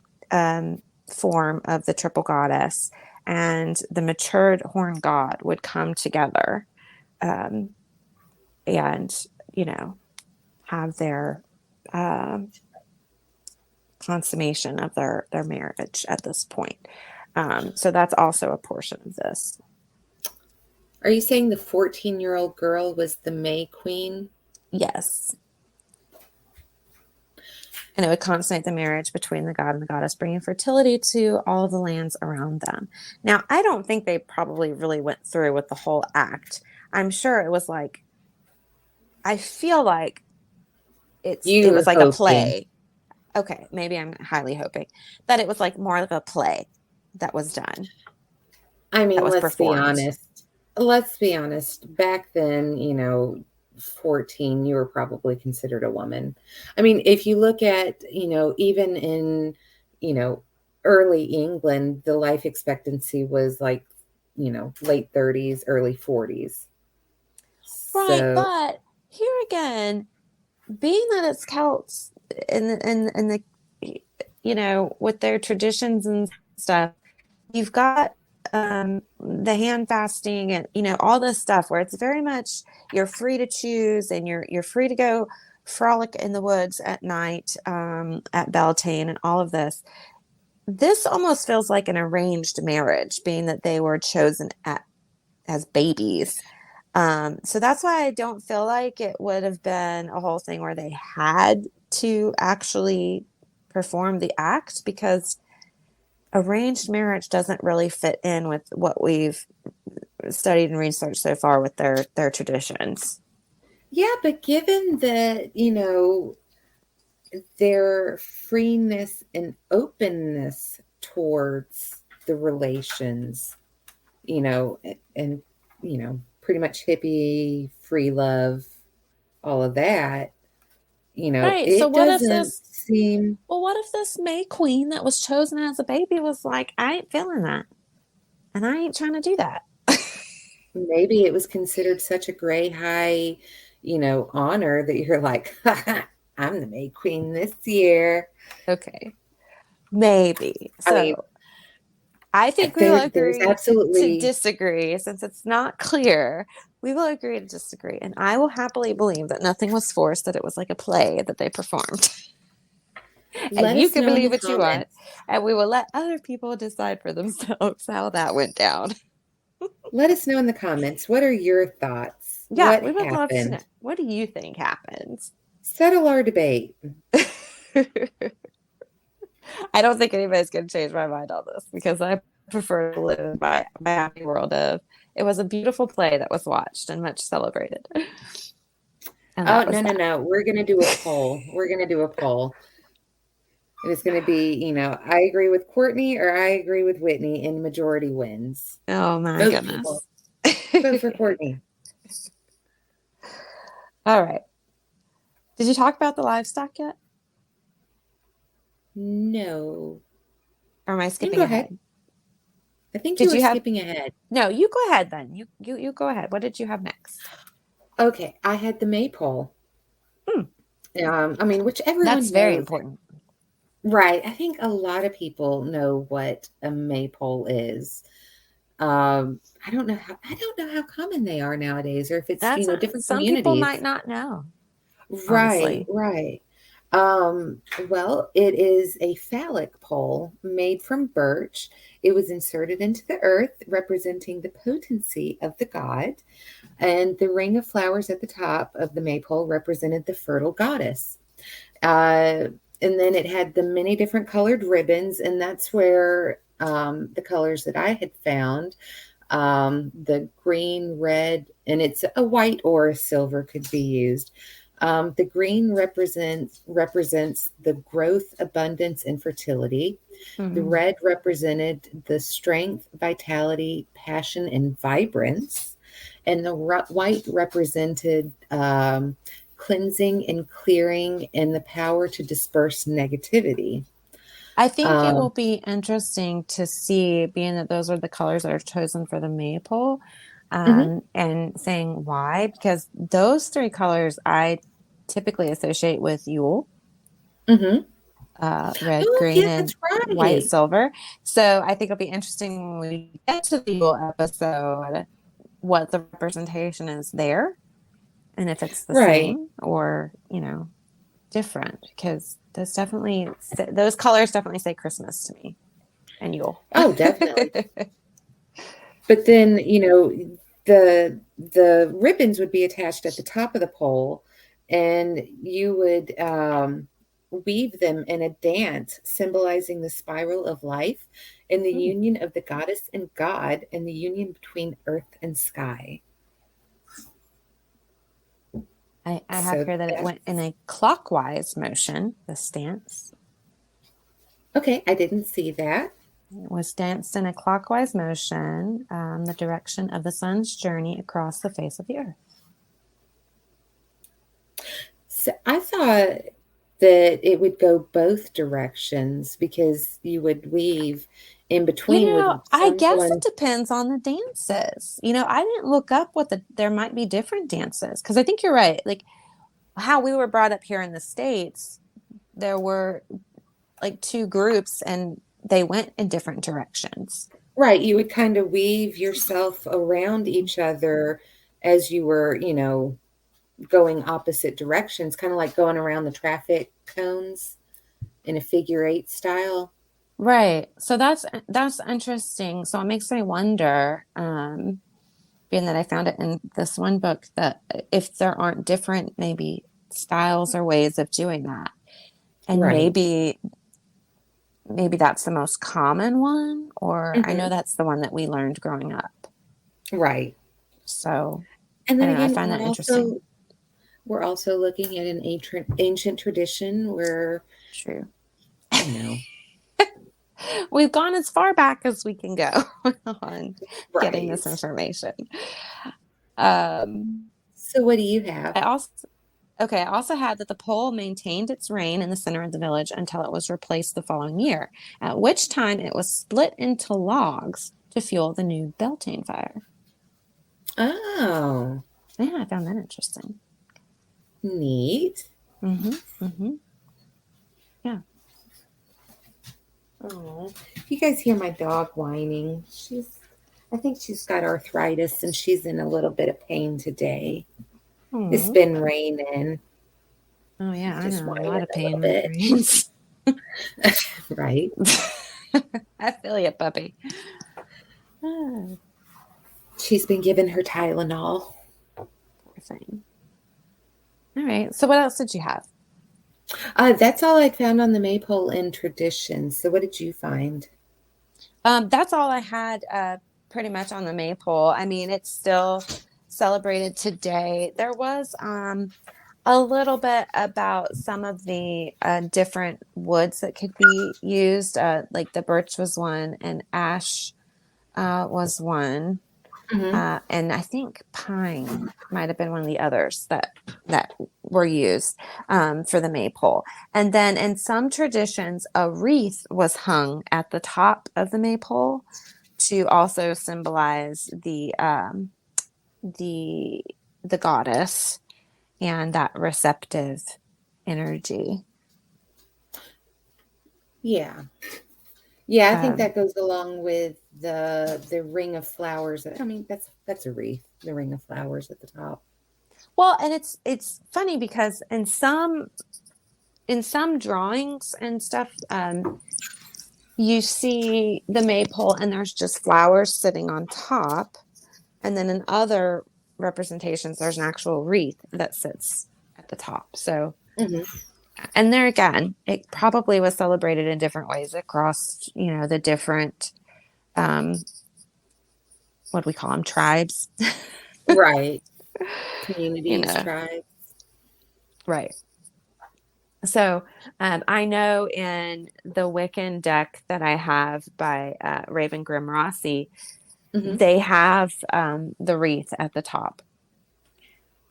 form of the triple goddess and the matured horn god would come together, um, and have their um consummation of their marriage at this point. So that's also a portion of this.
Are you saying the 14-year-old girl was the May Queen?
Yes. And it would consummate the marriage between the god and the goddess, bringing fertility to all of the lands around them. Now, I don't think they probably really went through with the whole act. I'm sure it was like, I feel like it was
You're
like a
hoping.
play. Okay, maybe I'm highly hoping that it was like more of a play that was done,
I
that
mean,
was
let's be
performed.
honest. Let's be honest. Back then, 14, you were probably considered a woman. I mean, if you look at, even in, you know, early England, the life expectancy was like, late 30s, early 40s.
Right,
So,
but here again, being that it's Celts and the with their traditions and stuff, you've got the hand fasting and all this stuff where it's very much you're free to choose and you're free to go frolic in the woods at night at Beltane and all of this. This almost feels like an arranged marriage, being that they were chosen as babies. So that's why I don't feel like it would have been a whole thing where they had to actually perform the act, because arranged marriage doesn't really fit in with what we've studied and researched so far with their traditions.
yeah, but given that, their freeness and openness towards the relations, and pretty much hippie, free love, all of that,
Right. So
it
what if
doesn't
this
seem.
well, what if this May Queen that was chosen as a baby was like, I ain't feeling that. And I ain't trying to do that.
Maybe it was considered such a gray high, honor that you're like, I'm the May Queen this year.
Okay. Maybe.
I mean,
So I think we will
there's
agree to
absolutely.
disagree since it's not clear. We will agree to disagree. And I will happily believe that nothing was forced, that it was like a play that they performed. And
Let
you
us
can
know in
believe
the
what you want.
comments.
And we will let other people decide for themselves how that went down.
Let us know in the comments. What are your thoughts?
Yeah,
What
we would love to know.
happened?
What do you think happens?
Settle our debate.
I don't think anybody's going to change my mind on this, because I prefer to live in my happy world of it was a beautiful play that was watched and much celebrated. And
Oh,
that
no,
was
no,
that.
no. We're going to do a poll. We're going to do a poll. And it's going to be, I agree with Courtney or I agree with Whitney, and majority wins.
Oh my
Vote, people.
goodness.
Vote for Courtney.
All right. Did you talk about the livestock yet?
No.
Or am I
You can
skipping
go ahead.
ahead?
I think you
Did
were
you have
skipping ahead.
No, you go ahead then. You go ahead. What did you have next?
Okay. I had the Maypole.
Hmm,
I mean, which
that's
everyone
very
knows.
important.
Right. I think a lot of people know what a Maypole is. I don't know how common they are nowadays, or if it's,
That's
different
some people might
communities.
not know,
Right,
honestly.
right. Well, it is a phallic pole made from birch. It was inserted into the earth, representing the potency of the god, and the ring of flowers at the top of the maypole represented the fertile goddess. Uh, and then it had the many different colored ribbons, and that's where the colors that I had found, the green, red, and it's a white or a silver could be used. The green represents the growth, abundance, and fertility. The
Mhm.
red represented the strength, vitality, passion, and vibrance, and the white represented cleansing and clearing and the power to disperse negativity.
I think it will
Um,
be interesting to see, being that those are the colors that are chosen for the maple,
mhm,
and saying why, because those three colors I typically associate with Yule,
mhm.
red,
Oh,
green,
yeah,
and
that's
white,
right.
silver. So I think it'll be interesting when we get to the Yule episode what the representation is there, and if it's the
Right.
same or, different, because those colors definitely say Christmas to me and Yule.
Oh, definitely. But then, the ribbons would be attached at the top of the pole, and you would weave them in a dance symbolizing the spiral of life and the
Hmm.
union of the goddess and god and the union between earth and sky.
I have
So
here that it
that's
went in a clockwise motion, the stance.
okay. I didn't see that.
It was danced in a clockwise motion, the direction of the sun's journey across the face of the earth.
So I thought that it would go both directions because you would weave in between with
I guess it
someone.
depends on the dances. I didn't look up there might be different dances because I think you're right. Like how we were brought up here in the States, there were like two groups and they went in different directions.
Right, you would kind of weave yourself around each other as you were, going opposite directions, kind of like going around the traffic cones in a figure eight style.
Right. So that's interesting. So it makes me wonder, being that I found it in this one book, that if there aren't different maybe styles or ways of doing that. And
Right.
maybe that's the most common one, or I know
Hmm.
that's the one that we learned growing up.
Right.
So
And
I
then
don't know, I
again,
find that interesting.
we're also looking at an ancient tradition where,
True.
you know,
We've gone as far back as we can go on getting this
right.
information. Um,
So what do you have?
I also Okay, I also had that the pole maintained its reign in the center of the village until it was replaced the following year, at which time it was split into logs to fuel the new Beltane fire.
Oh,
Yeah, I found that interesting.
neat.
Mm-hmm. Mm-hmm. Yeah.
Oh, you guys hear my dog whining? I think she's got arthritis and she's in a little bit of pain today. It's
Oh,
been raining.
oh yeah,
She's
I
just
know. A
whining
lot of
a little
pain when it
bit.
rains.
Right.
I feel you, puppy. Oh,
She's been given her Tylenol.
poor thing. All right. So what else did you have?
That's all I found on the Maypole in tradition. So what did you find?
That's all I had pretty much on the maypole. I mean, it's still celebrated today. There was a little bit about some of the different woods that could be used. Like the birch was one, and ash was one,
Hmm.
and I think pine might have been one of the others that were used for the maypole. And then in some traditions, a wreath was hung at the top of the maypole to also symbolize the the goddess and that receptive energy.
Yeah. Yeah, I think
Um,
that goes along with the ring of flowers. I mean, that's a wreath, the ring of flowers at the top.
well, and it's funny because in some drawings and stuff, you see the maypole and there's just flowers sitting on top, and then in other representations, there's an actual wreath that sits at the top. So,
Hmm.
and there again, it probably was celebrated in different ways across, the different, um, what do we call them, tribes,
Right.
you
Communities,
know,
tribes.
right. So I know in the Wiccan deck that I have by Raven Grim Rossi,
Hmm.
they have the wreath at the top,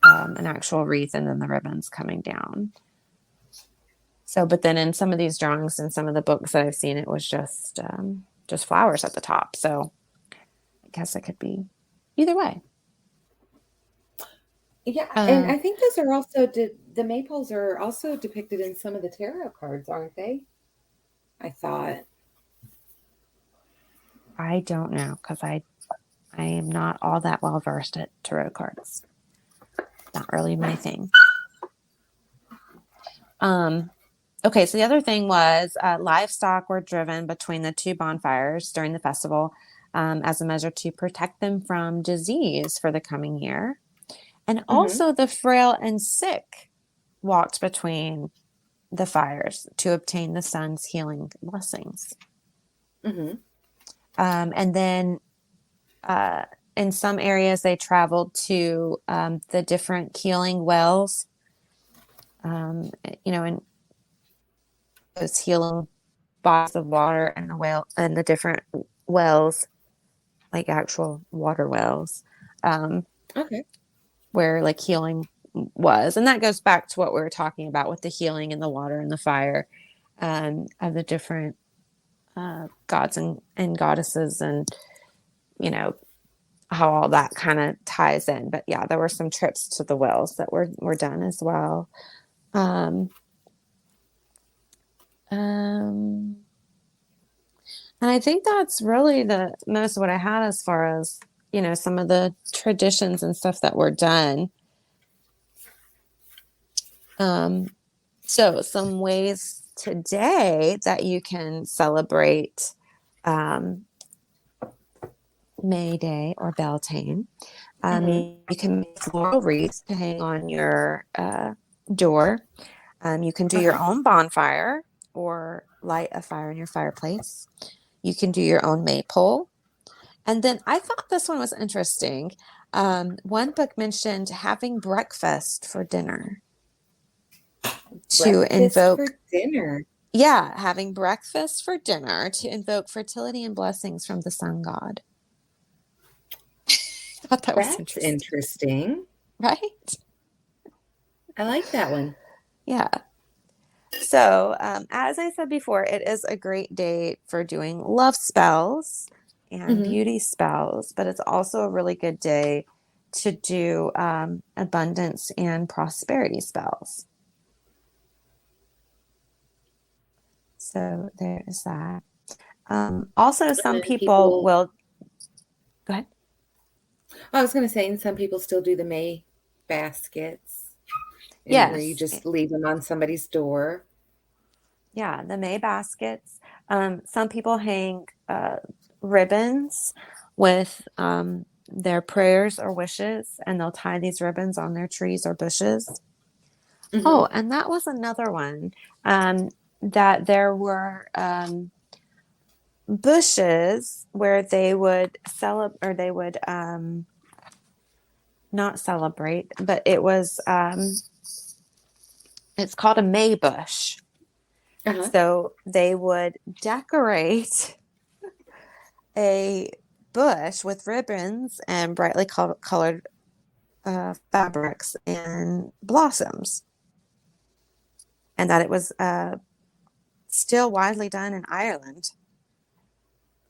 an actual wreath, and then the ribbons coming down. So, but then in some of these drawings and some of the books that I've seen, it was just flowers at the top. So I guess it could be either way.
Yeah, and
Uh,
I think those are also the maypoles are also depicted in some of the tarot cards, aren't they? I thought.
I don't know because I am not all that well versed at tarot cards. Not really my thing. Um, okay, so the other thing was livestock were driven between the two bonfires during the festival as a measure to protect them from disease for the coming year. And
Hmm.
also the frail and sick walked between the fires to obtain the sun's healing blessings.
Mm-hmm.
And then in some areas, they traveled to the different healing wells, and those healing bodies of water and the different wells, like actual water wells,
Okay.
where like healing was. And that goes back to what we were talking about with the healing and the water and the fire, of the different gods and goddesses, and how all that kind of ties in. But yeah, there were some trips to the wells that were done as well. Um, um, and I think that's really the most of what I had as far as, some of the traditions and stuff that were done. So some ways today that you can celebrate um, May Day or Beltane.
Mm-hmm.
You can make floral wreaths to hang on your door. You can do your
Okay.
own bonfire or light a fire in your fireplace. You can do your own maypole. And then I thought this one was interesting. One book mentioned having breakfast for dinner to
Breakfast for
invoke,
dinner.
yeah, having breakfast for dinner to invoke fertility and blessings from the sun god. I thought that was
That's
interesting,
interesting.
right?
I like that one.
Yeah. So, as I said before, it is a great day for doing love spells and
Mm-hmm.
beauty spells, but it's also a really good day to do abundance and prosperity spells. So, there is that. Also,
And
some
then
people
people,
will go ahead.
I was going to say, and some people still do the May baskets, and where you
Yes.
just leave them on somebody's door.
Yeah, the May baskets. Some people hang ribbons with their prayers or wishes, and they'll tie these ribbons on their trees or bushes.
Mm-hmm.
Oh, and that was another one, that there were bushes where they would celebrate, or they would not celebrate, but it's called a May bush.
Uh-huh.
So they would decorate a bush with ribbons and brightly colored fabrics and blossoms, and that it was still widely done in Ireland.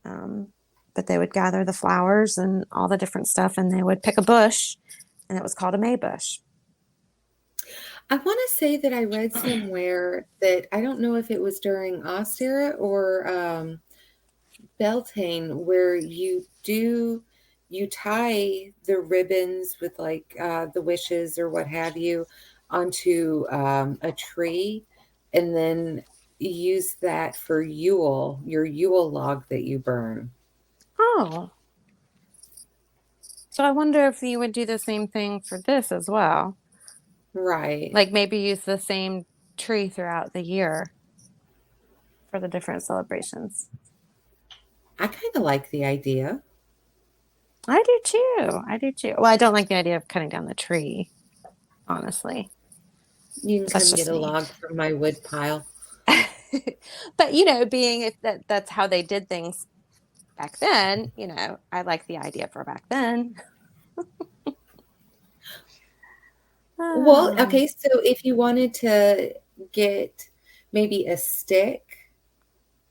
Um, but they would gather the flowers and all the different stuff, and they would pick a bush, and it was called a May bush.
I want to say that I read somewhere that I don't know if it was during Ostera or Beltane, where you tie the ribbons with like the wishes or what have you onto a tree, and then use that for Yule, your Yule log that you burn.
Oh, so I wonder if you would do the same thing for this as well.
Right.
Like maybe use the same tree throughout the year for the different celebrations.
I kind of like the idea.
I do too. I do too. Well, I don't like the idea of cutting down the tree, honestly.
You can
That's
come get
just
a
me.
log from my wood pile.
But being if that's how they did things back then, I like the idea for back then.
Well,
Ah,
okay, so if you wanted to get maybe a stick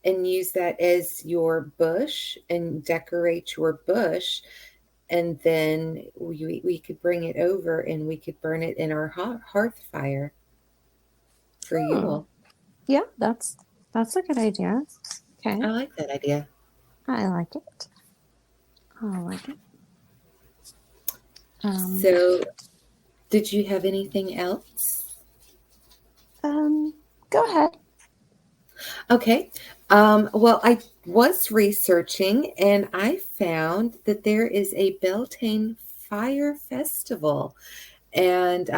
and use that as your bush and decorate your bush, and then we could bring it over and we could burn it in our hearth fire for
hmm.
Yule.
Yeah, that's a good idea. Okay.
I like that idea.
I like it. I like it. Um,
So, did you have anything else?
um, Go ahead.
Okay. Well, I was researching and I found that there is a Beltane Fire Festival. And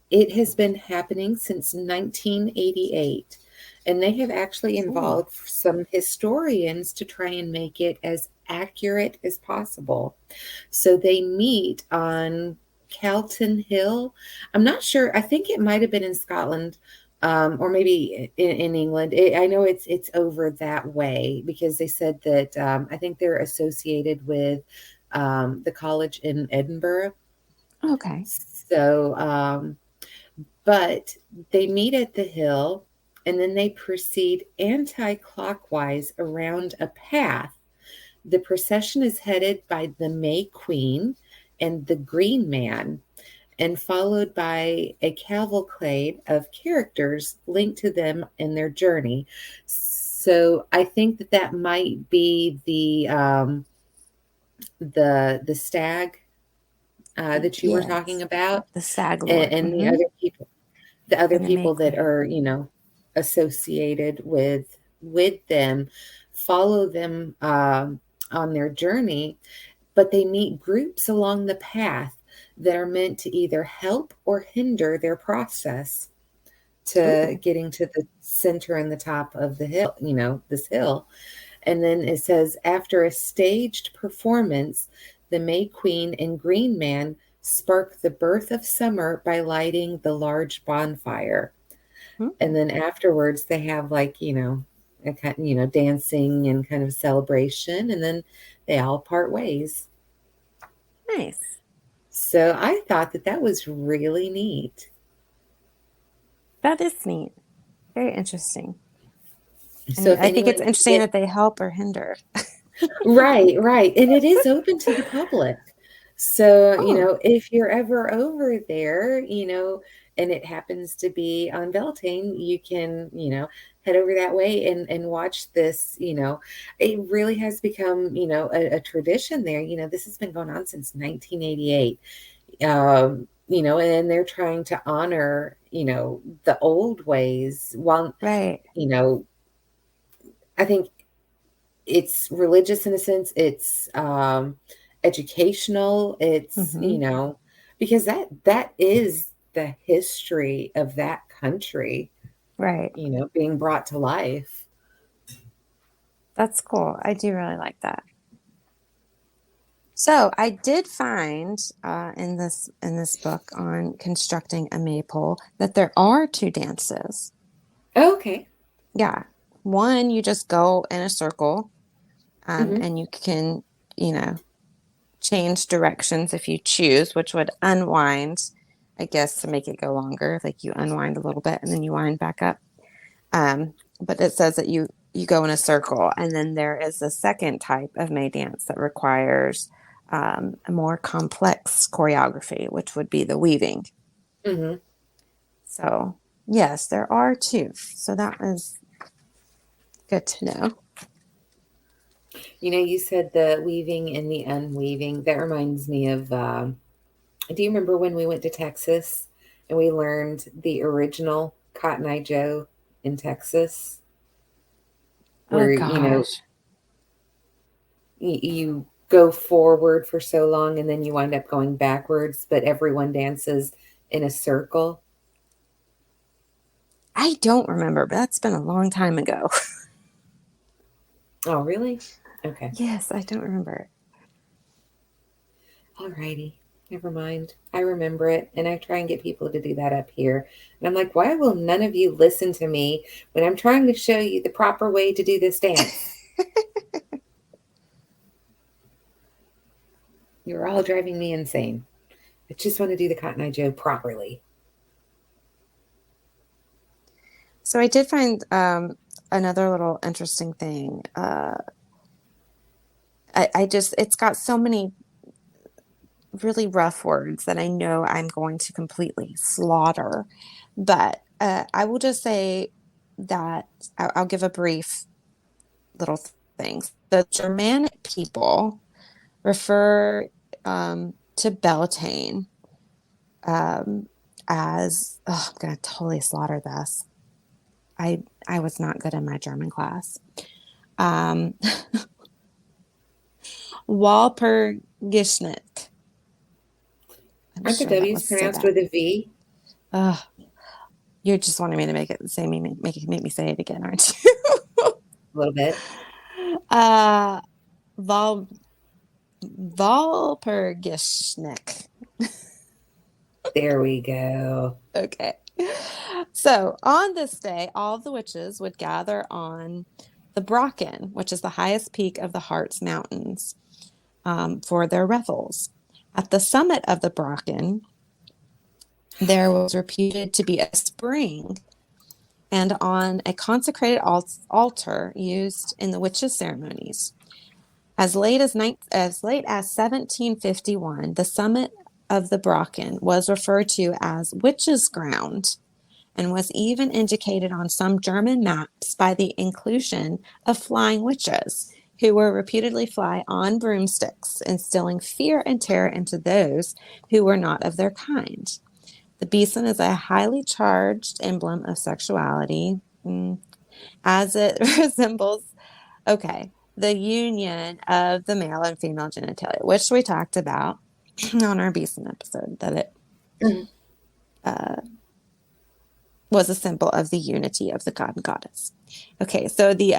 it has been happening since 1988. And they have actually
Cool.
involved some historians to try and make it as accurate as possible. So they meet on Calton Hill. I'm not sure. I think it might have been in Scotland, or maybe in England. I know it's over that way because they said that I think they're associated with the college in Edinburgh.
Okay.
So, but they meet at the hill and then they proceed anti clockwise around a path. The procession is headed by the May Queen and the Green Man, and followed by a cavalcade of characters linked to them in their journey. So I think that that might be the stag that you were talking
Yes.
about,
The Stag Lord.
and
Hmm.
the other
And the May
people that
Queen.
are associated with them follow them on their journey, but they meet groups along the path that are meant to either help or hinder their process to
Ooh.
getting to the center and the top of the hill, this hill. And then it says, after a staged performance, the May Queen and Green Man spark the birth of summer by lighting the large bonfire. And
Hmm.
then afterwards, they have a kind, dancing and kind of celebration, and then they all part ways.
Nice.
So I thought that that was really neat.
That is neat. Very interesting.
So
And
if
I think it's
anyone
interesting
get
that they help or hinder.
right, right. And it is open to the public. So,
Oh,
if you're ever over there, and it happens to be on Beltane, you can, head over that way and watch this. It really has become, a tradition there. This has been going on since 1988. And they're trying to honor, the old ways while,
right.
you know, I think it's religious in a sense, it's educational, it's
Hmm.
because that is the history of that country,
Right.
being brought to life.
That's cool. I do really like that. So I did find in this book on constructing a maypole that there are two dances.
Okay.
Yeah. One, you just go in a circle,
Hmm.
and you can, you know, change directions if you choose, which would unwind, I guess, to make it go longer. Like you unwind a little bit and then you wind back up. But it says that you go in a circle, and then there is a second type of May dance that requires a more complex choreography, which would be the weaving.
Hmm.
So yes, there are two. So that was good to know.
You said the weaving and the unweaving. That reminds me of, do you remember when we went to Texas and we learned the original Cotton Eye Joe in Texas,
Oh
where
gosh.
you go forward for so long and then you wind up going backwards, but everyone dances in a circle?
I don't remember, but that's been a long time ago.
Oh, really? Okay.
Yes, I don't remember.
Alrighty. Never mind. I remember it, and I try and get people to do that up here. And I'm like, why will none of you listen to me when I'm trying to show you the proper way to do this dance? You're all driving me insane. I just want to do the Cotton Eye Joe properly.
So I did find another little interesting thing. I just, it's got so many really rough words that I know I'm going to completely slaughter. But I will just say that I'll give a brief little things. The Germanic people refer to Beltane um, as, oh, I'm going to totally slaughter this. I was not good in my German class. Um, Walpurgisnacht. I'm
Aren't the
sure that
W's
was so
pronounced
bad.
with a V?
Uh, you're just wanting me to make me say it again, aren't you?
A little bit.
uh, Val Valpurgisnick.
There we go.
Okay. So on this day, all of the witches would gather on the Brocken, which is the highest peak of the Harz Mountains, for their revels. At the summit of the Brocken, there was reputed to be a spring, and on a consecrated altar used in the witches' ceremonies. As late as 1751, the summit of the Brocken was referred to as Witches' Ground and was even indicated on some German maps by the inclusion of flying witches, who were reputedly fly on broomsticks, instilling fear and terror into those who were not of their kind. The beeson is a highly charged emblem of sexuality, as it resembles, okay, the union of the male and female genitalia, which we talked about on our beeson episode, that it
Mhm.
was a symbol of the unity of the god and goddess. Okay, so the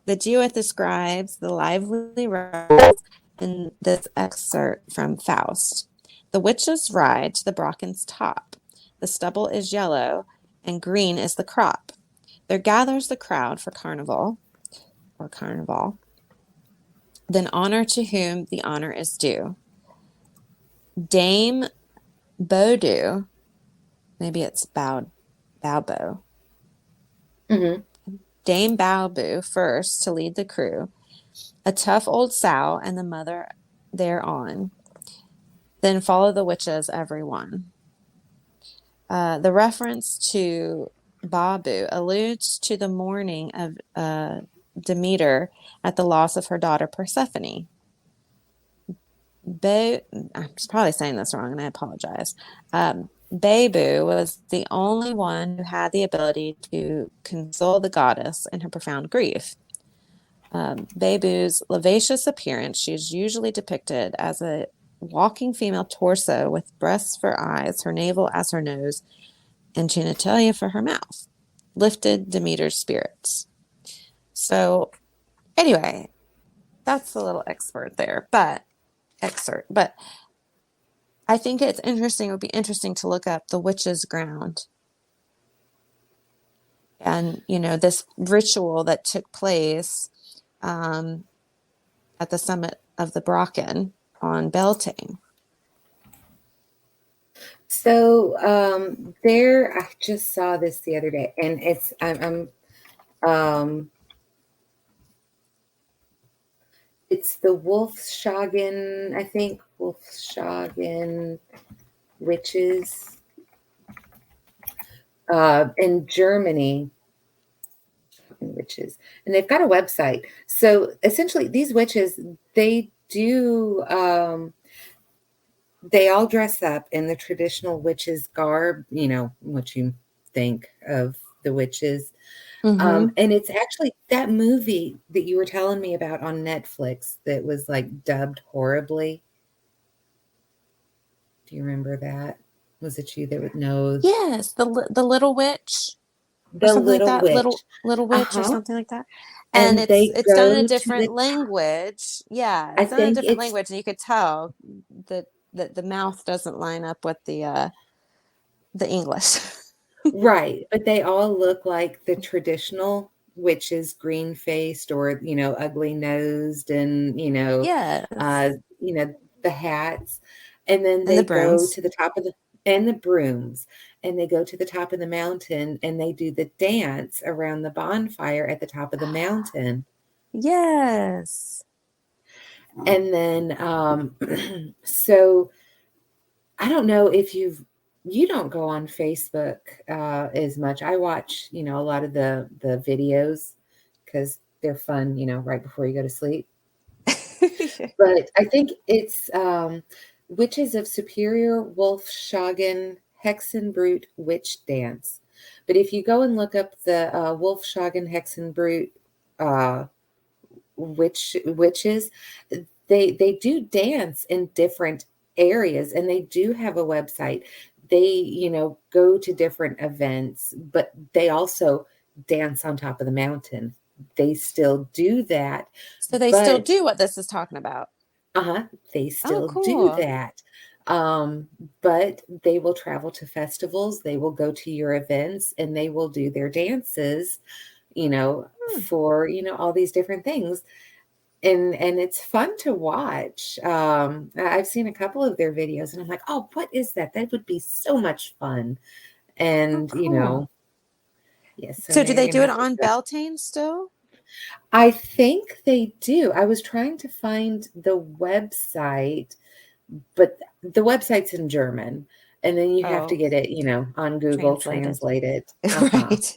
Jeweth describes the lively revels in this excerpt from Faust. The witches ride to the Brocken's top. The stubble is yellow, and green is the crop. There gathers the crowd for carnival, or carnival. Then honor to whom the honor is due. Dame Bodu, maybe it's Bowbo,
Mhm.
Dame Bowbu first to lead the crew, a tough old sow and the mother thereon. Then follow the witches, every one. The reference to Babu alludes to the mourning of Demeter at the loss of her daughter Persephone. I'm probably saying this wrong, and I apologize. Bebu was the only one who had the ability to console the goddess in her profound grief. Bebu's lavacious appearance, she is usually depicted as a walking female torso with breasts for eyes, her navel as her nose, and genitalia for her mouth, lifted Demeter's spirits. So, anyway, that's a little excerpt. But I think it's interesting. It would be interesting to look up the witch's ground and, this ritual that took place um, at the summit of the Brocken on Beltane.
So there, I just saw this the other day, and um, it's the Wolfschagen, I think Wolfschagen witches in Germany. Witches, and they've got a website. So essentially, these witches, they do. They all dress up in the traditional witches garb, what you think of the witches.
Mm-hmm.
And it's actually that movie that you were telling me about on Netflix that was like dubbed horribly. Do you remember that? Was it you that would know?
Yes, the Little Witch or
The
something like
Little
that.
Witch.
Little Witch or
Uh-huh.
something like that. And
And they
it's done in a
go to
different
the,
language. Yeah,
I
it's done in a
think
different
it's
language, and you could tell that the mouth doesn't line up with the English.
right, but they all look like the traditional witches, green faced or ugly nosed, and uh,
Yes.
you know the hats, and then
And the
they go
brooms.
to the top of the and the brooms, and they go to the top of the mountain and they do the dance around the bonfire at the top of the mountain,
Yes.
and then so I don't know if you don't go on Facebook as much. I watch, a lot of the videos because they're fun, right before you go to sleep. But I think it's Witches of Superior Wolfschagen Hexenbrut Witch Dance. But if you go and look up the Wolfschagen Hexenbrut uh, witches, they do dance in different areas, and they do have a website. they, go to different events, but they also dance on top of the mountain. They still do that,
So they still
but
do what this is talking about.
they
Oh,
still do
cool.
that. Um, but they will travel to festivals, they will go to your events, and they will do their dances,
Hmm.
for, all these different things. And it's fun to watch. I've seen a couple of their videos and I'm like, oh, what is that? That would be so much fun.
Oh,
And,
cool.
yes, so
So
now
do
you're
they
gonna
do it
have to
on Beltane still?
I think they do. I was trying to find the website, but the website's in German. And then you have to
Oh,
get it, on Google
translated.
translated. Uh-huh.
Right.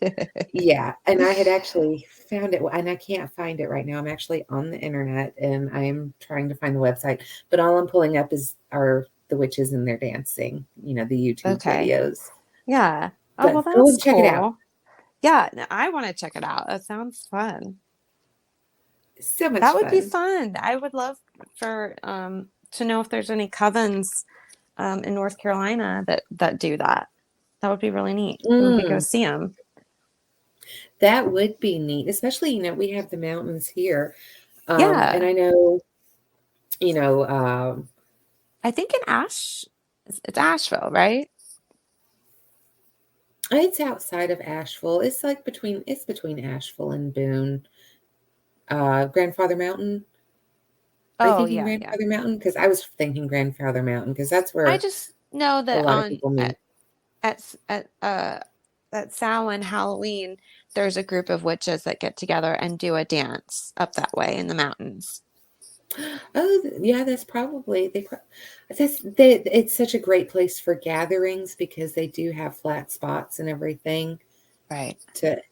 Yeah, and I had actually found it, and I can't find it right now. I'm actually on the internet, and I am trying to find the website, but all I'm pulling up are the witches and their dancing, the YouTube
Okay.
videos.
Yeah. Oh, well,
But go
that's
and check it out.
cool. Yeah, I want to check it out. That sounds fun.
So much
That would be
fun.
fun. I would love for to know if there's any covens in North Carolina that do that. That would be really neat. And we could go
Mm,
see them.
that would be neat, especially, we have the mountains here. And
Yeah.
I know, you know, um,
I think in it's Asheville, right?
it's outside of Asheville. It's between Asheville and Boone. Grandfather Mountain. Are you
Oh,
thinking
yeah, yeah.
Grandfather Mountain? Because I was thinking Grandfather Mountain because that's
I
where
just know
a
that
lot of
on
people meet.
at Samhain Halloween, there's a group of witches that get together and do a dance up that way in the mountains.
Oh, yeah, that's probably it's such a great place for gatherings because they do have flat spots and everything
Right.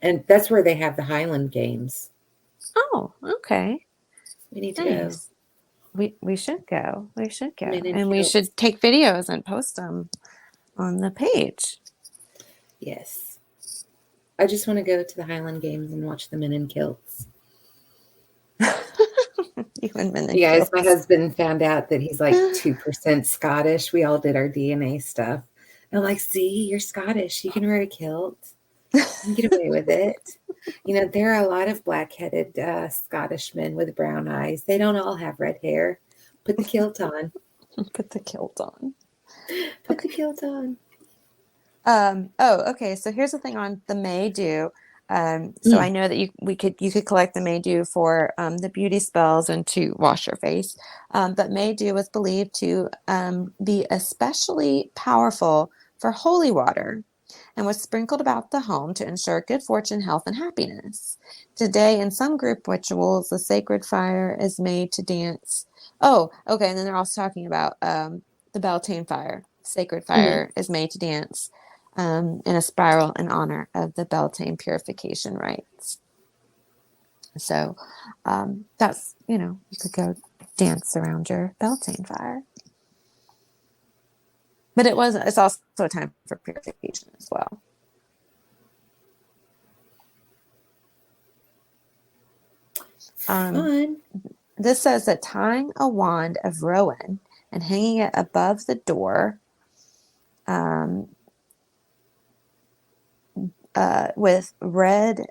and that's where they have the Highland games.
Oh, okay.
We need to go.
Nice. We should go. We should go.
Men in
And we
kilts.
should take videos and post them on the page.
Yes. I just want to go to the Highland games and watch the men in kilts.
You and men in
You guys, my
kilts.
husband found out that he's like 2% Scottish. We all did our DNA stuff. And I'm like, see, you're Scottish. You can wear a kilt. You can get away with it. There are a lot of black-headed Scottish men with brown eyes. They don't all have red hair. Put the kilt on.
Put the kilt on.
Put
Okay.
the kilt on.
Okay. So here's the thing on the May dew. So I
Mm,
know that you could collect the May dew for the beauty spells and to wash your face. But May dew was believed to be especially powerful for holy water and was sprinkled about the home to ensure good fortune, health, and happiness. Today, in some group rituals, the sacred fire is made to dance. Oh, okay. And then they're also talking about the Beltane fire. Sacred
mhm.
fire is made to dance in a spiral in honor of the Beltane purification rites. So you could go dance around your Beltane fire. But it's also a time for purification as well. Um,
Fun.
this says that tying a wand of rowan and hanging it above the door um, with red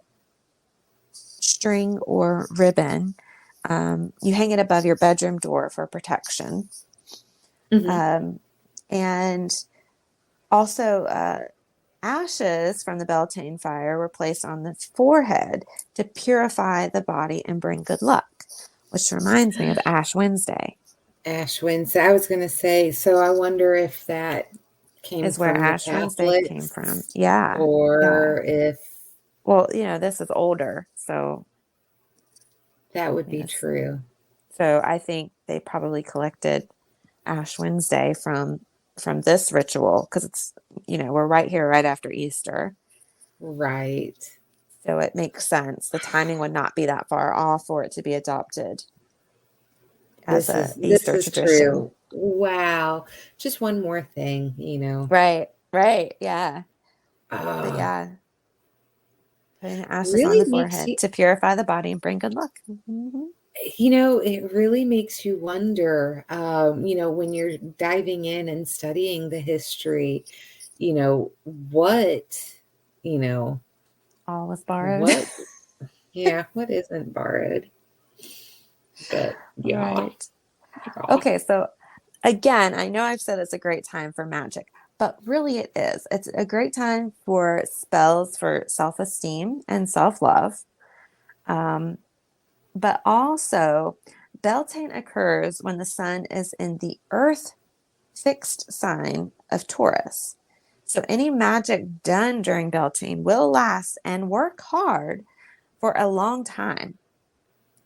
string or ribbon, you hang it above your bedroom door for protection.
Hmm.
Um, and also, ashes from the Beltane fire were placed on the forehead to purify the body and bring good luck, which reminds me of Ash Wednesday,
Ash Wednesday. I was going to say, so I wonder if that came
is where
from the
Ash Wednesday came from.
Catholics
Yeah, yeah.
or if
Well, this is older, so
that would be
yes.
true.
So I think they probably collected Ash Wednesday from this ritual because it's we're right here right after Easter.
Right.
So it makes sense. The timing would not be that far off for it to be adopted as a
This
Easter
is
tradition.
true. Wow. Just one more thing.
Right, right, yeah. But
Uh,
yeah, putting the ashes on
really
the
makes
forehead
you
to purify the body and bring good luck. Hmm.
it really makes you wonder, when you're diving in and studying the history, what, you know,
All was borrowed.
what, yeah, what isn't borrowed? But yeah,
Right.
yeah.
Okay, so again, I know I've said it's a great time for magic, but really it is. It's a great time for spells for self-esteem and self-love. Um, but also, Beltane occurs when the sun is in the earth fixed sign of Taurus. So any magic done during Beltane will last and work hard for a long time,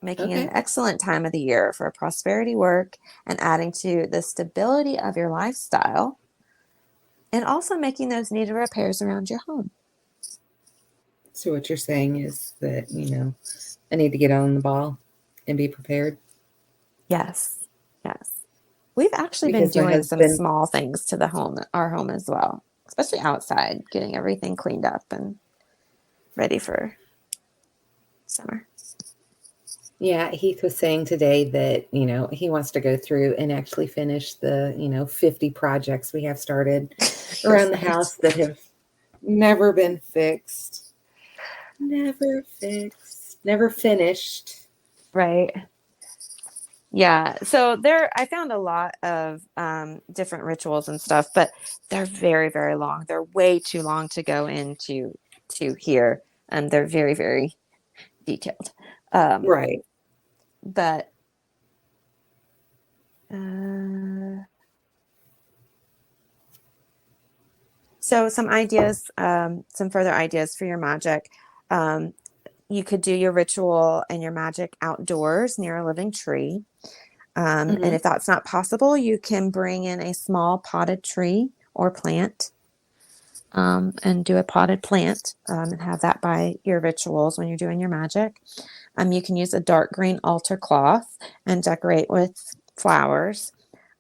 making it an
Okay.
excellent time of the year for prosperity work and adding to the stability of your lifestyle, and also making those needed repairs around your home.
So what you're saying is that, I need to get on the ball and be prepared
Yes, yes. We've actually been
because my
doing some
husband,
small things to the home, our home as well, especially outside, getting everything cleaned up and ready for summer.
yeah, Heath was saying today that, he wants to go through and actually finish the, 50 projects we have started around the
Right.
house that have never been fixed. Never fixed. Never finished.
Right. Yeah. So I found a lot of different rituals and stuff, but they're very, very long. They're way too long to go into to here. They're very, very detailed. Um,
Right.
but uh, so some further ideas for your magic. Um, you could do your ritual and your magic outdoors near a living tree. And
Mm-hmm.
if that's not possible, you can bring in a small potted tree or plant, and do a potted plant, and have that by your rituals when you're doing your magic. You can use a dark green altar cloth and decorate with flowers.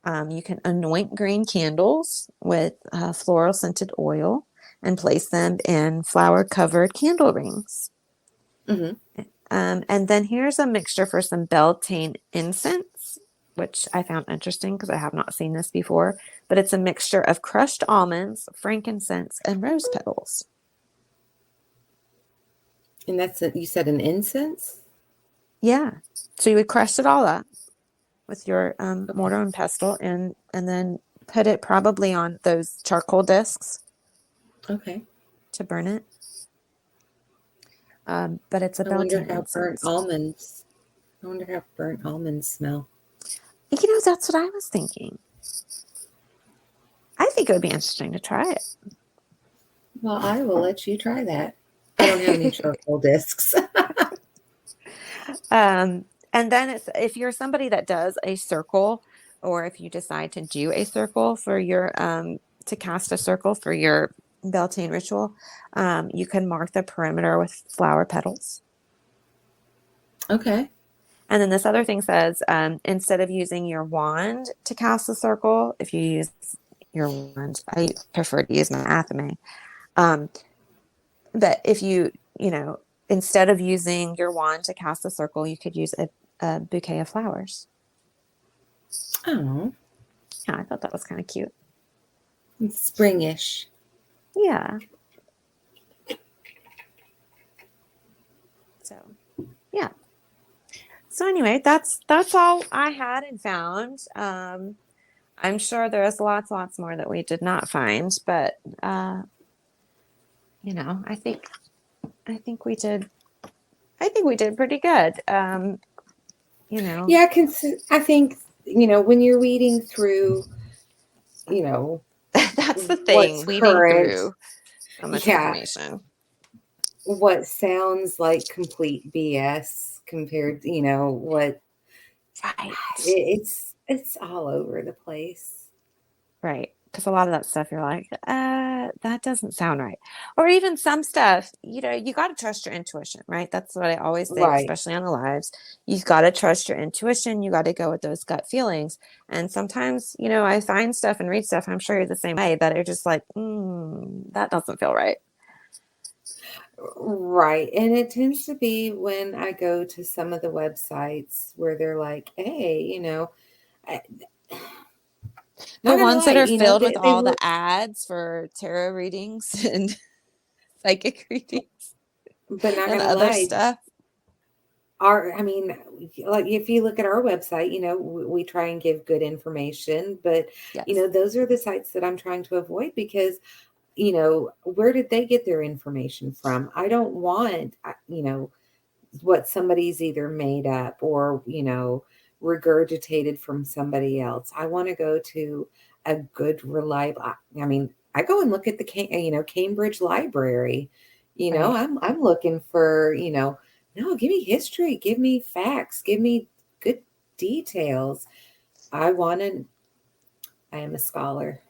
You can anoint green candles with floral scented oil and place them in flower covered candle rings.
Mm-hmm.
And then here's a mixture for some Beltane incense, which I found interesting because I have not seen this before. But it's a mixture of crushed almonds, frankincense, and rose petals.
And you said an incense?
Yeah. So you would crush it all up with your
Okay.
mortar and pestle, and then put it probably on those charcoal discs
Okay.
to burn it. But it's a
I wonder
Beltane
how burnt
incense.
almonds. I wonder how burnt almonds smell.
That's what I was thinking. I think it would be interesting to try
Well, I will let you try that. I don't have any
it.
charcoal discs.
And then if you're somebody that does a circle, or if you decide to do a circle for your to cast a circle for your Beltane ritual, you can mark the perimeter with flower petals.
Okay.
And then this other thing says, instead of using your wand to cast a circle, if you use your wand, I prefer to use my athame. Um, but if instead of using your wand to cast a circle, you could use a bouquet of flowers.
Oh,
Yeah, I thought that was kind of cute.
it's springish.
Yeah. So, yeah. So anyway, that's all I had and found. I'm sure there's lots more that we did not find, but I think we did. I think we did pretty good. You know,
Yeah, I think, when you're reading through, you know,
that's the
what's
thing, weeding
current,
through so much
yeah,
information.
what sounds like complete BS compared to, what
Right.
it's all over the place.
Right. Because a lot of that stuff you're like, that doesn't sound right. Or even some stuff, you got to trust your intuition, right? That's what I always say,
Right.
especially on the lives. You've got to trust your intuition. You got to go with those gut feelings. And sometimes, I find stuff and read stuff, I'm sure you're the same way, that are just like, that doesn't feel right.
Right. And it tends to be when I go to some of the websites where they're like, hey, I,
The
Not gonna
ones that
lie,
are
you know,
filled with
they
all the
look
ads for tarot readings and psychic readings
but not
and
gonna
other
lie,
stuff.
I mean, like if you look at our website, you know, we try and give good information, but you
Yes.
know, those are the sites that I'm trying to avoid because, you know, where did they get their information from? I don't want, you know, what somebody's either made up or, you know, regurgitated from somebody else. I want to go to a good, reliable. I mean, I go and look at the, you know, Cambridge Library. You know,
Right.
I'm looking for, you know, no, give me history, give me facts, give me good details. I want to. I am a scholar.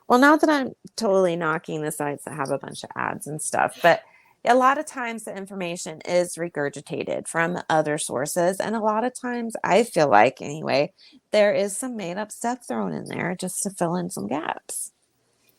Well, not that I'm totally knocking the sites that have a bunch of ads and stuff, but a lot of times the information is regurgitated from other sources. And a lot of times, I feel like, anyway, there is some made up stuff thrown in there just to fill in some gaps.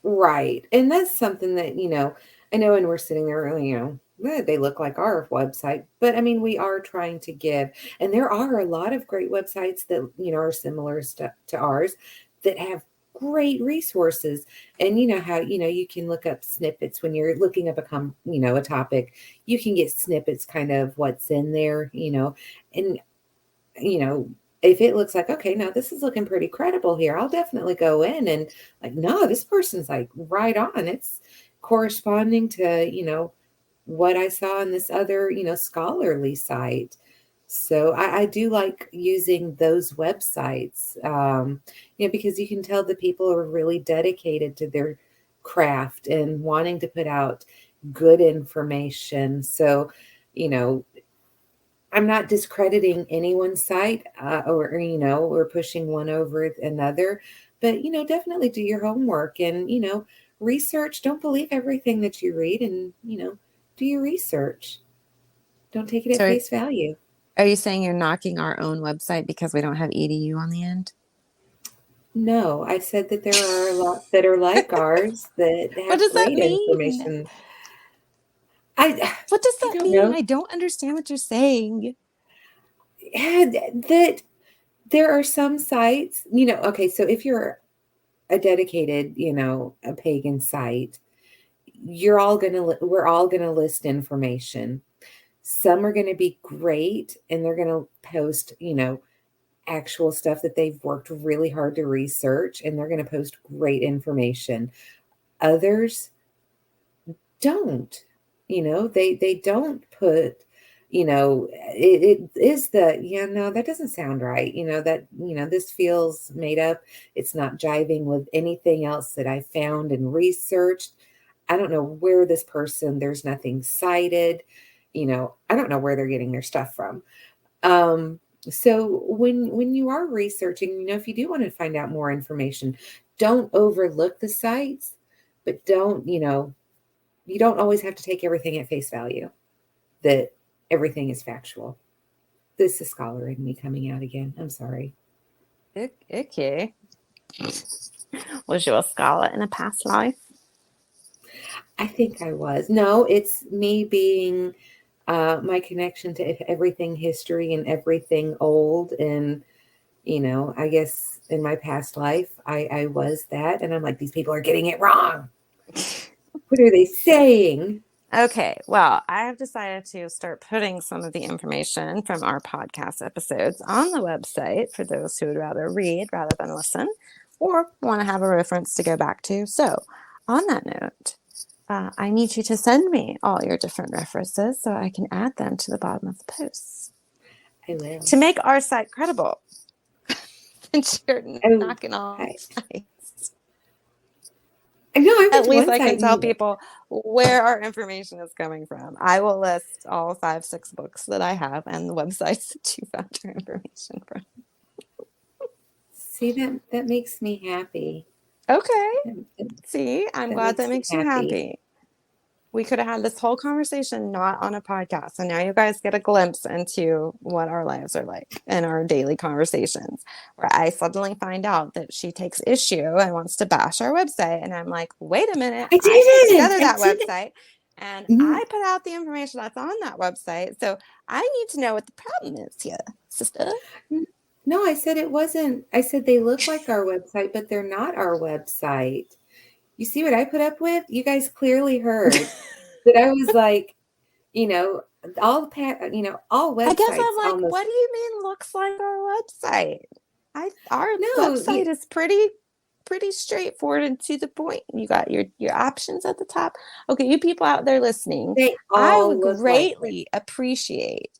Right. And that's something that, you know, I know when we're sitting there, you know, they look like our website, but I mean, we are trying to give, and there are a lot of great websites that, you know, are similar to ours that have great resources. And you know how, you know, you can look up snippets when you're looking up you know, a topic, you can get snippets kind of what's in there, you know, and you know, if it looks like, okay, now this is looking pretty credible here, I'll definitely go in and like, no, this person's like right on. It's corresponding to, you know, what I saw on this other, you know, scholarly site. So I do like using those websites, you know, because you can tell the people are really dedicated to their craft and wanting to put out good information. So, you know, I'm not discrediting anyone's site or, you know, or pushing one over another, but, you know, definitely do your homework and, you know, research. Don't believe everything that you read and, you know, do your research. Don't take it at
So,
face value.
are you saying you're knocking our own website because we don't have edu on the end?
No, I said that there are a lot that are like ours that
What
have
does that
great
mean?
information. I
What does
I
that
don't
mean?
know.
I don't understand what you're saying.
Yeah, that there are some sites, you know, okay, so if you're a dedicated, you know, a pagan site, we're all gonna list information. Some are gonna be great and they're gonna post, you know, actual stuff that they've worked really hard to research and they're gonna post great information. Others don't, you know, they don't put, you know, it is the, yeah, no, that doesn't sound right, you know, that, you know, this feels made up, it's not jiving with anything else that I found and researched. I don't know where this person, there's nothing cited, you know, I don't know where they're getting their stuff from. So when you are researching, you know, if you do want to find out more information, don't overlook the sites, but don't, you know, you don't always have to take everything at face value, that everything is factual. This is scholar in me coming out again. I'm sorry.
Okay. Was you a scholar in a past life?
I think I was. No, it's me being my connection to everything history and everything old. And, you know, I guess in my past life, I was that. And I'm like, these people are getting it wrong. What are they saying?
Okay, well, I have decided to start putting some of the information from our podcast episodes on the website for those who would rather read rather than listen or want to have a reference to go back to. So, on that note, I need you to send me all your different references so I can add them to the bottom of the posts
I will.
to make our site credible. Since you're
Oh,
knocking all
I,
sites.
I know I went
At
to
least
one
I can
site
tell
and
people where our information is coming from. I will list all 5, 6 books that I have and the websites that you found your information from.
see that makes me happy.
Okay.
That,
See, I'm
that
glad that
makes me
makes you
happy.
happy. We could have had this whole conversation not on a podcast. And now you guys get a glimpse into what our lives are like in our daily conversations, where I suddenly find out that she takes issue and wants to bash our website. And I'm like, wait a minute,
I
I put
didn't.
together
I
that
didn't.
website and
Mm,
I put out the information that's on that website. So I need to know what the problem is here, sister.
No, I said it wasn't. I said they look like our website, but they're not our website. You see what I put up with? You guys clearly heard that I was like, you know, all
I guess
websites
I'm like, what
almost.
do you mean looks like our website? Our
No,
website is pretty straightforward and to the point. You got your options at the top. Okay, you people out there listening,
they
I
all
would
look like
greatly appreciate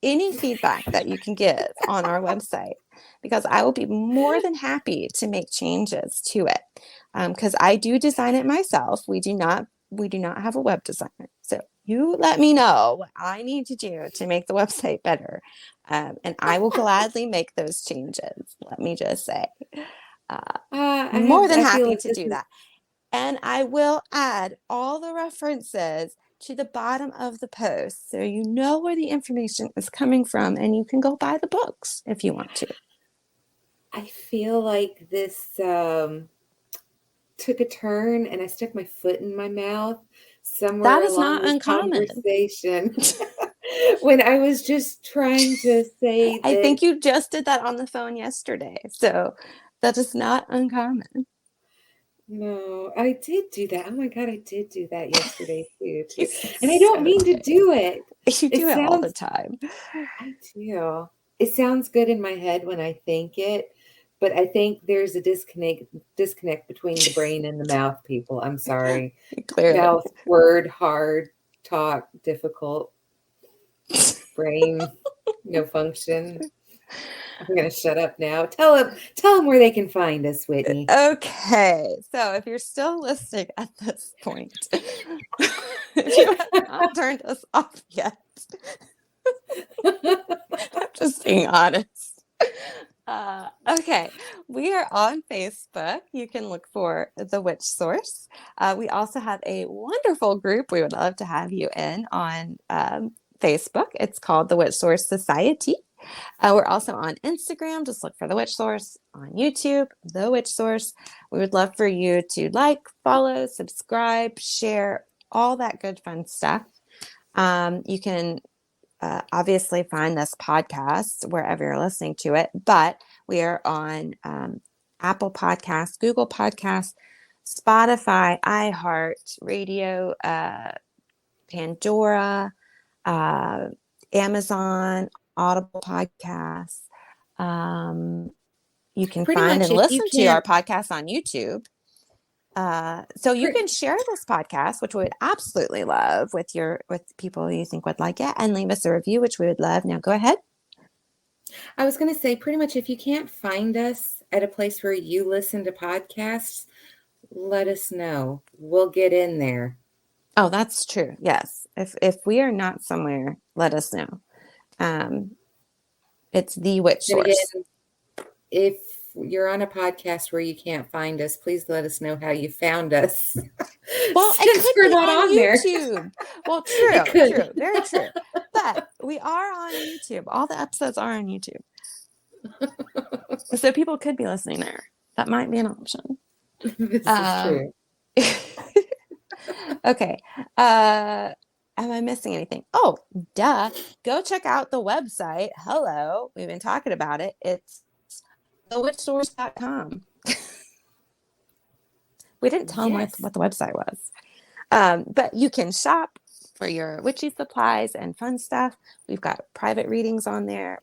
any feedback that you can give on our website because I will be more than happy to make changes to it. Because I do design it myself. We do not have a web designer. So you let me know what I need to do to make the website better. And I will gladly make those changes. Let me just say. Uh, more than
I feel
happy
like
to
this
do
is
that. And I will add all the references to the bottom of the post so you know where the information is coming from and you can go buy the books if you want to.
I feel like this took a turn and I stuck my foot in my mouth
That
somewhere
is
along
not
this
uncommon.
conversation when I was just trying to say
I
that.
think you just did that on the phone yesterday. So that is not uncommon.
No, I did do that. Oh my God, I did do that yesterday too. And I
So
don't mean to
do.
do it.
You
It
do it all the
sounds,
time.
I do. It sounds good in my head when I think it, but I think there's a disconnect between the brain and the mouth, people. I'm sorry.
Clearly.
Mouth, word, hard, talk, difficult, brain, no function. I'm gonna shut up now. Tell them where they can find us, Whitney.
Okay, so if you're still listening at this point, if you have not turned us off yet, I'm just being honest. Okay, we are on Facebook. You can look for The Witch Source. We also have a wonderful group we would love to have you in on Facebook. It's called The Witch Source Society. We're also on Instagram. Just look for The Witch Source. On YouTube, The Witch Source. We would love for you to like, follow, subscribe, share, all that good fun stuff. You can obviously find this podcast wherever you're listening to it, but we are on Apple Podcasts, Google Podcasts, Spotify, iHeart Radio, Pandora, uh, Amazon, Audible Podcasts. You can
Pretty
find
much,
and
if you
listen to our
can't,
podcast on YouTube. So you
pre-
can share this podcast, which we would absolutely love with people you think would like it, and leave us a review, which we would love. Now go ahead.
I was going to say, pretty much, if you can't find us at a place where you listen to podcasts, let us know. We'll get in there.
Oh, that's true. Yes. If we are not somewhere, let us know. Um, it's the witch
Then again,
source.
if you're on a podcast where you can't find us, please let us know how you found us.
Well, it
Since
could
we're
be
not
on
on there,
YouTube. Well,
it
true,
could.
very true. But we are on YouTube. All the episodes are on YouTube. So people could be listening there. That might be an option.
This is
Um,
true.
okay. Am I missing anything? Oh, duh. Go check out the website. Hello. We've been talking about it. It's thewitchsource.com. We didn't tell them
Yes.
what the website was. But you can shop for your witchy supplies and fun stuff. We've got private readings on there.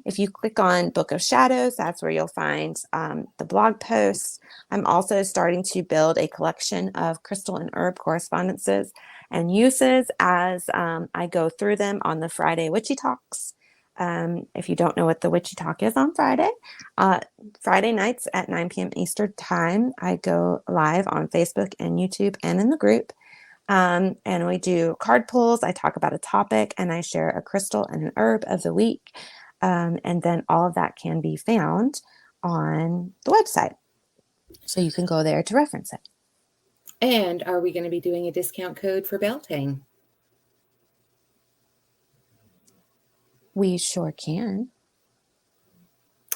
If you click on Book of Shadows, that's where you'll find the blog posts. I'm also starting to build a collection of crystal and herb correspondences and uses as I go through them on the Friday Witchy Talks. If you don't know what the Witchy Talk is on Friday nights at 9 p.m. Eastern Time, I go live on Facebook and YouTube and in the group. And we do card pulls. I talk about a topic and I share a crystal and an herb of the week. And then all of that can be found on the website. So you can go there to reference it.
And are we going to be doing a discount code for Beltane?
We sure can.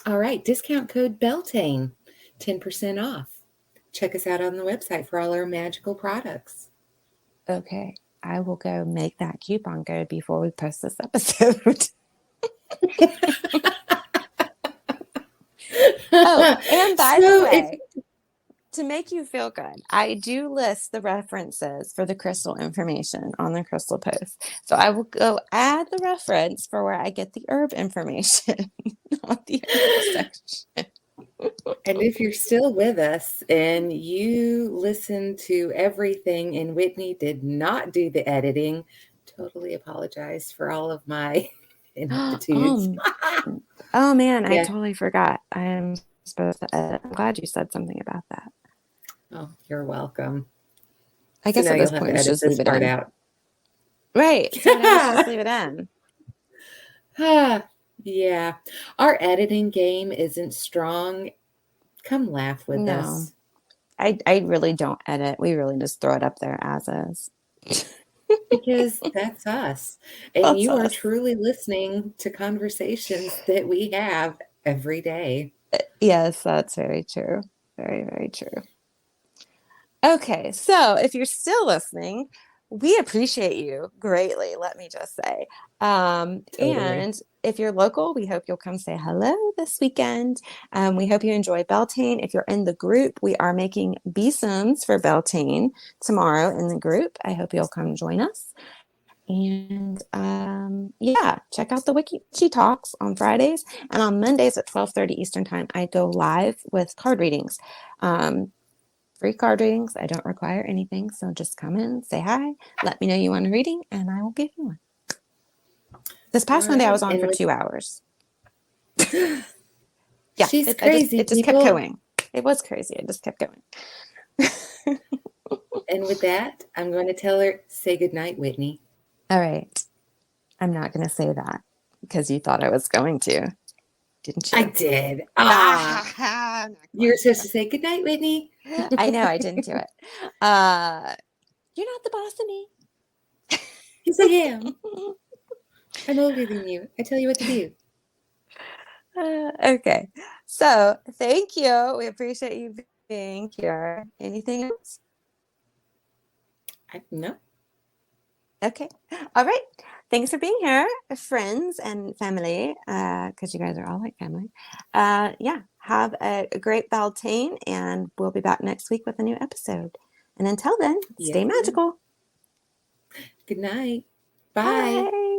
All right, discount code Beltane, 10% off. Check us out on the website for all our magical products.
Okay. I will go make that coupon code before we post this episode. Oh, and by the
So if
way, to make you feel good, I do list the references for the crystal information on the crystal post. So I will go add the reference for where I get the herb information on the herbal section.
and if you're still with us and you listen to everything and Whitney did not do the editing, totally apologize for all of my ineptitudes.
Oh, oh man, I
Yeah.
totally forgot. I am supposed to edit. I'm glad you said something about that.
Oh, you're welcome.
I
So
guess
now
at
you'll
this
have
point
to
we should
edit
just leave
this
it
part
in.
out.
Right. So now we should just leave it in.
Yeah. Our editing game isn't strong. Come laugh with
No,
us.
I really don't edit. We really just throw it up there as is.
Because that's us. And
That's
you are
us.
truly listening to conversations that we have every day.
Yes, that's very true. Very, very true. Okay, so if you're still listening, we appreciate you greatly, let me just say.
Totally.
And if you're local, we hope you'll come say hello this weekend. We hope you enjoy Beltane. If you're in the group, we are making besoms for Beltane tomorrow in the group. I hope you'll come join us. And yeah, check out the Wiki Talks on Fridays. And on Mondays at 12:30 Eastern Time, I go live with card readings. Um, Free card readings. I don't require anything. So just come in, say hi, let me know you want a reading, and I will give you one. This
All
past Monday, I was
right.
on
And
for
with
2 hours. Yeah,
she's
I just
crazy,
it just kept
people.
going. It was crazy. It just kept going.
And with that, I'm going to tell her, say goodnight, Whitney.
All right. I'm not going to say that because you thought I was going to, didn't
I
you?
did.
I'm not
You're
going
supposed to say goodnight, Whitney.
to. I know I didn't do it. Uh, you're not the boss of me.
Yes, I am. I'm older than you. I tell you what to do.
Okay. So thank you. We appreciate you being here. Anything else?
No.
Okay. All right. Thanks for being here, friends and family, because you guys are all like family. Yeah. Have a great Beltane, and we'll be back next week with a new episode. And until then,
Yes,
stay
ma'am.
magical.
Good night. Bye.
Bye.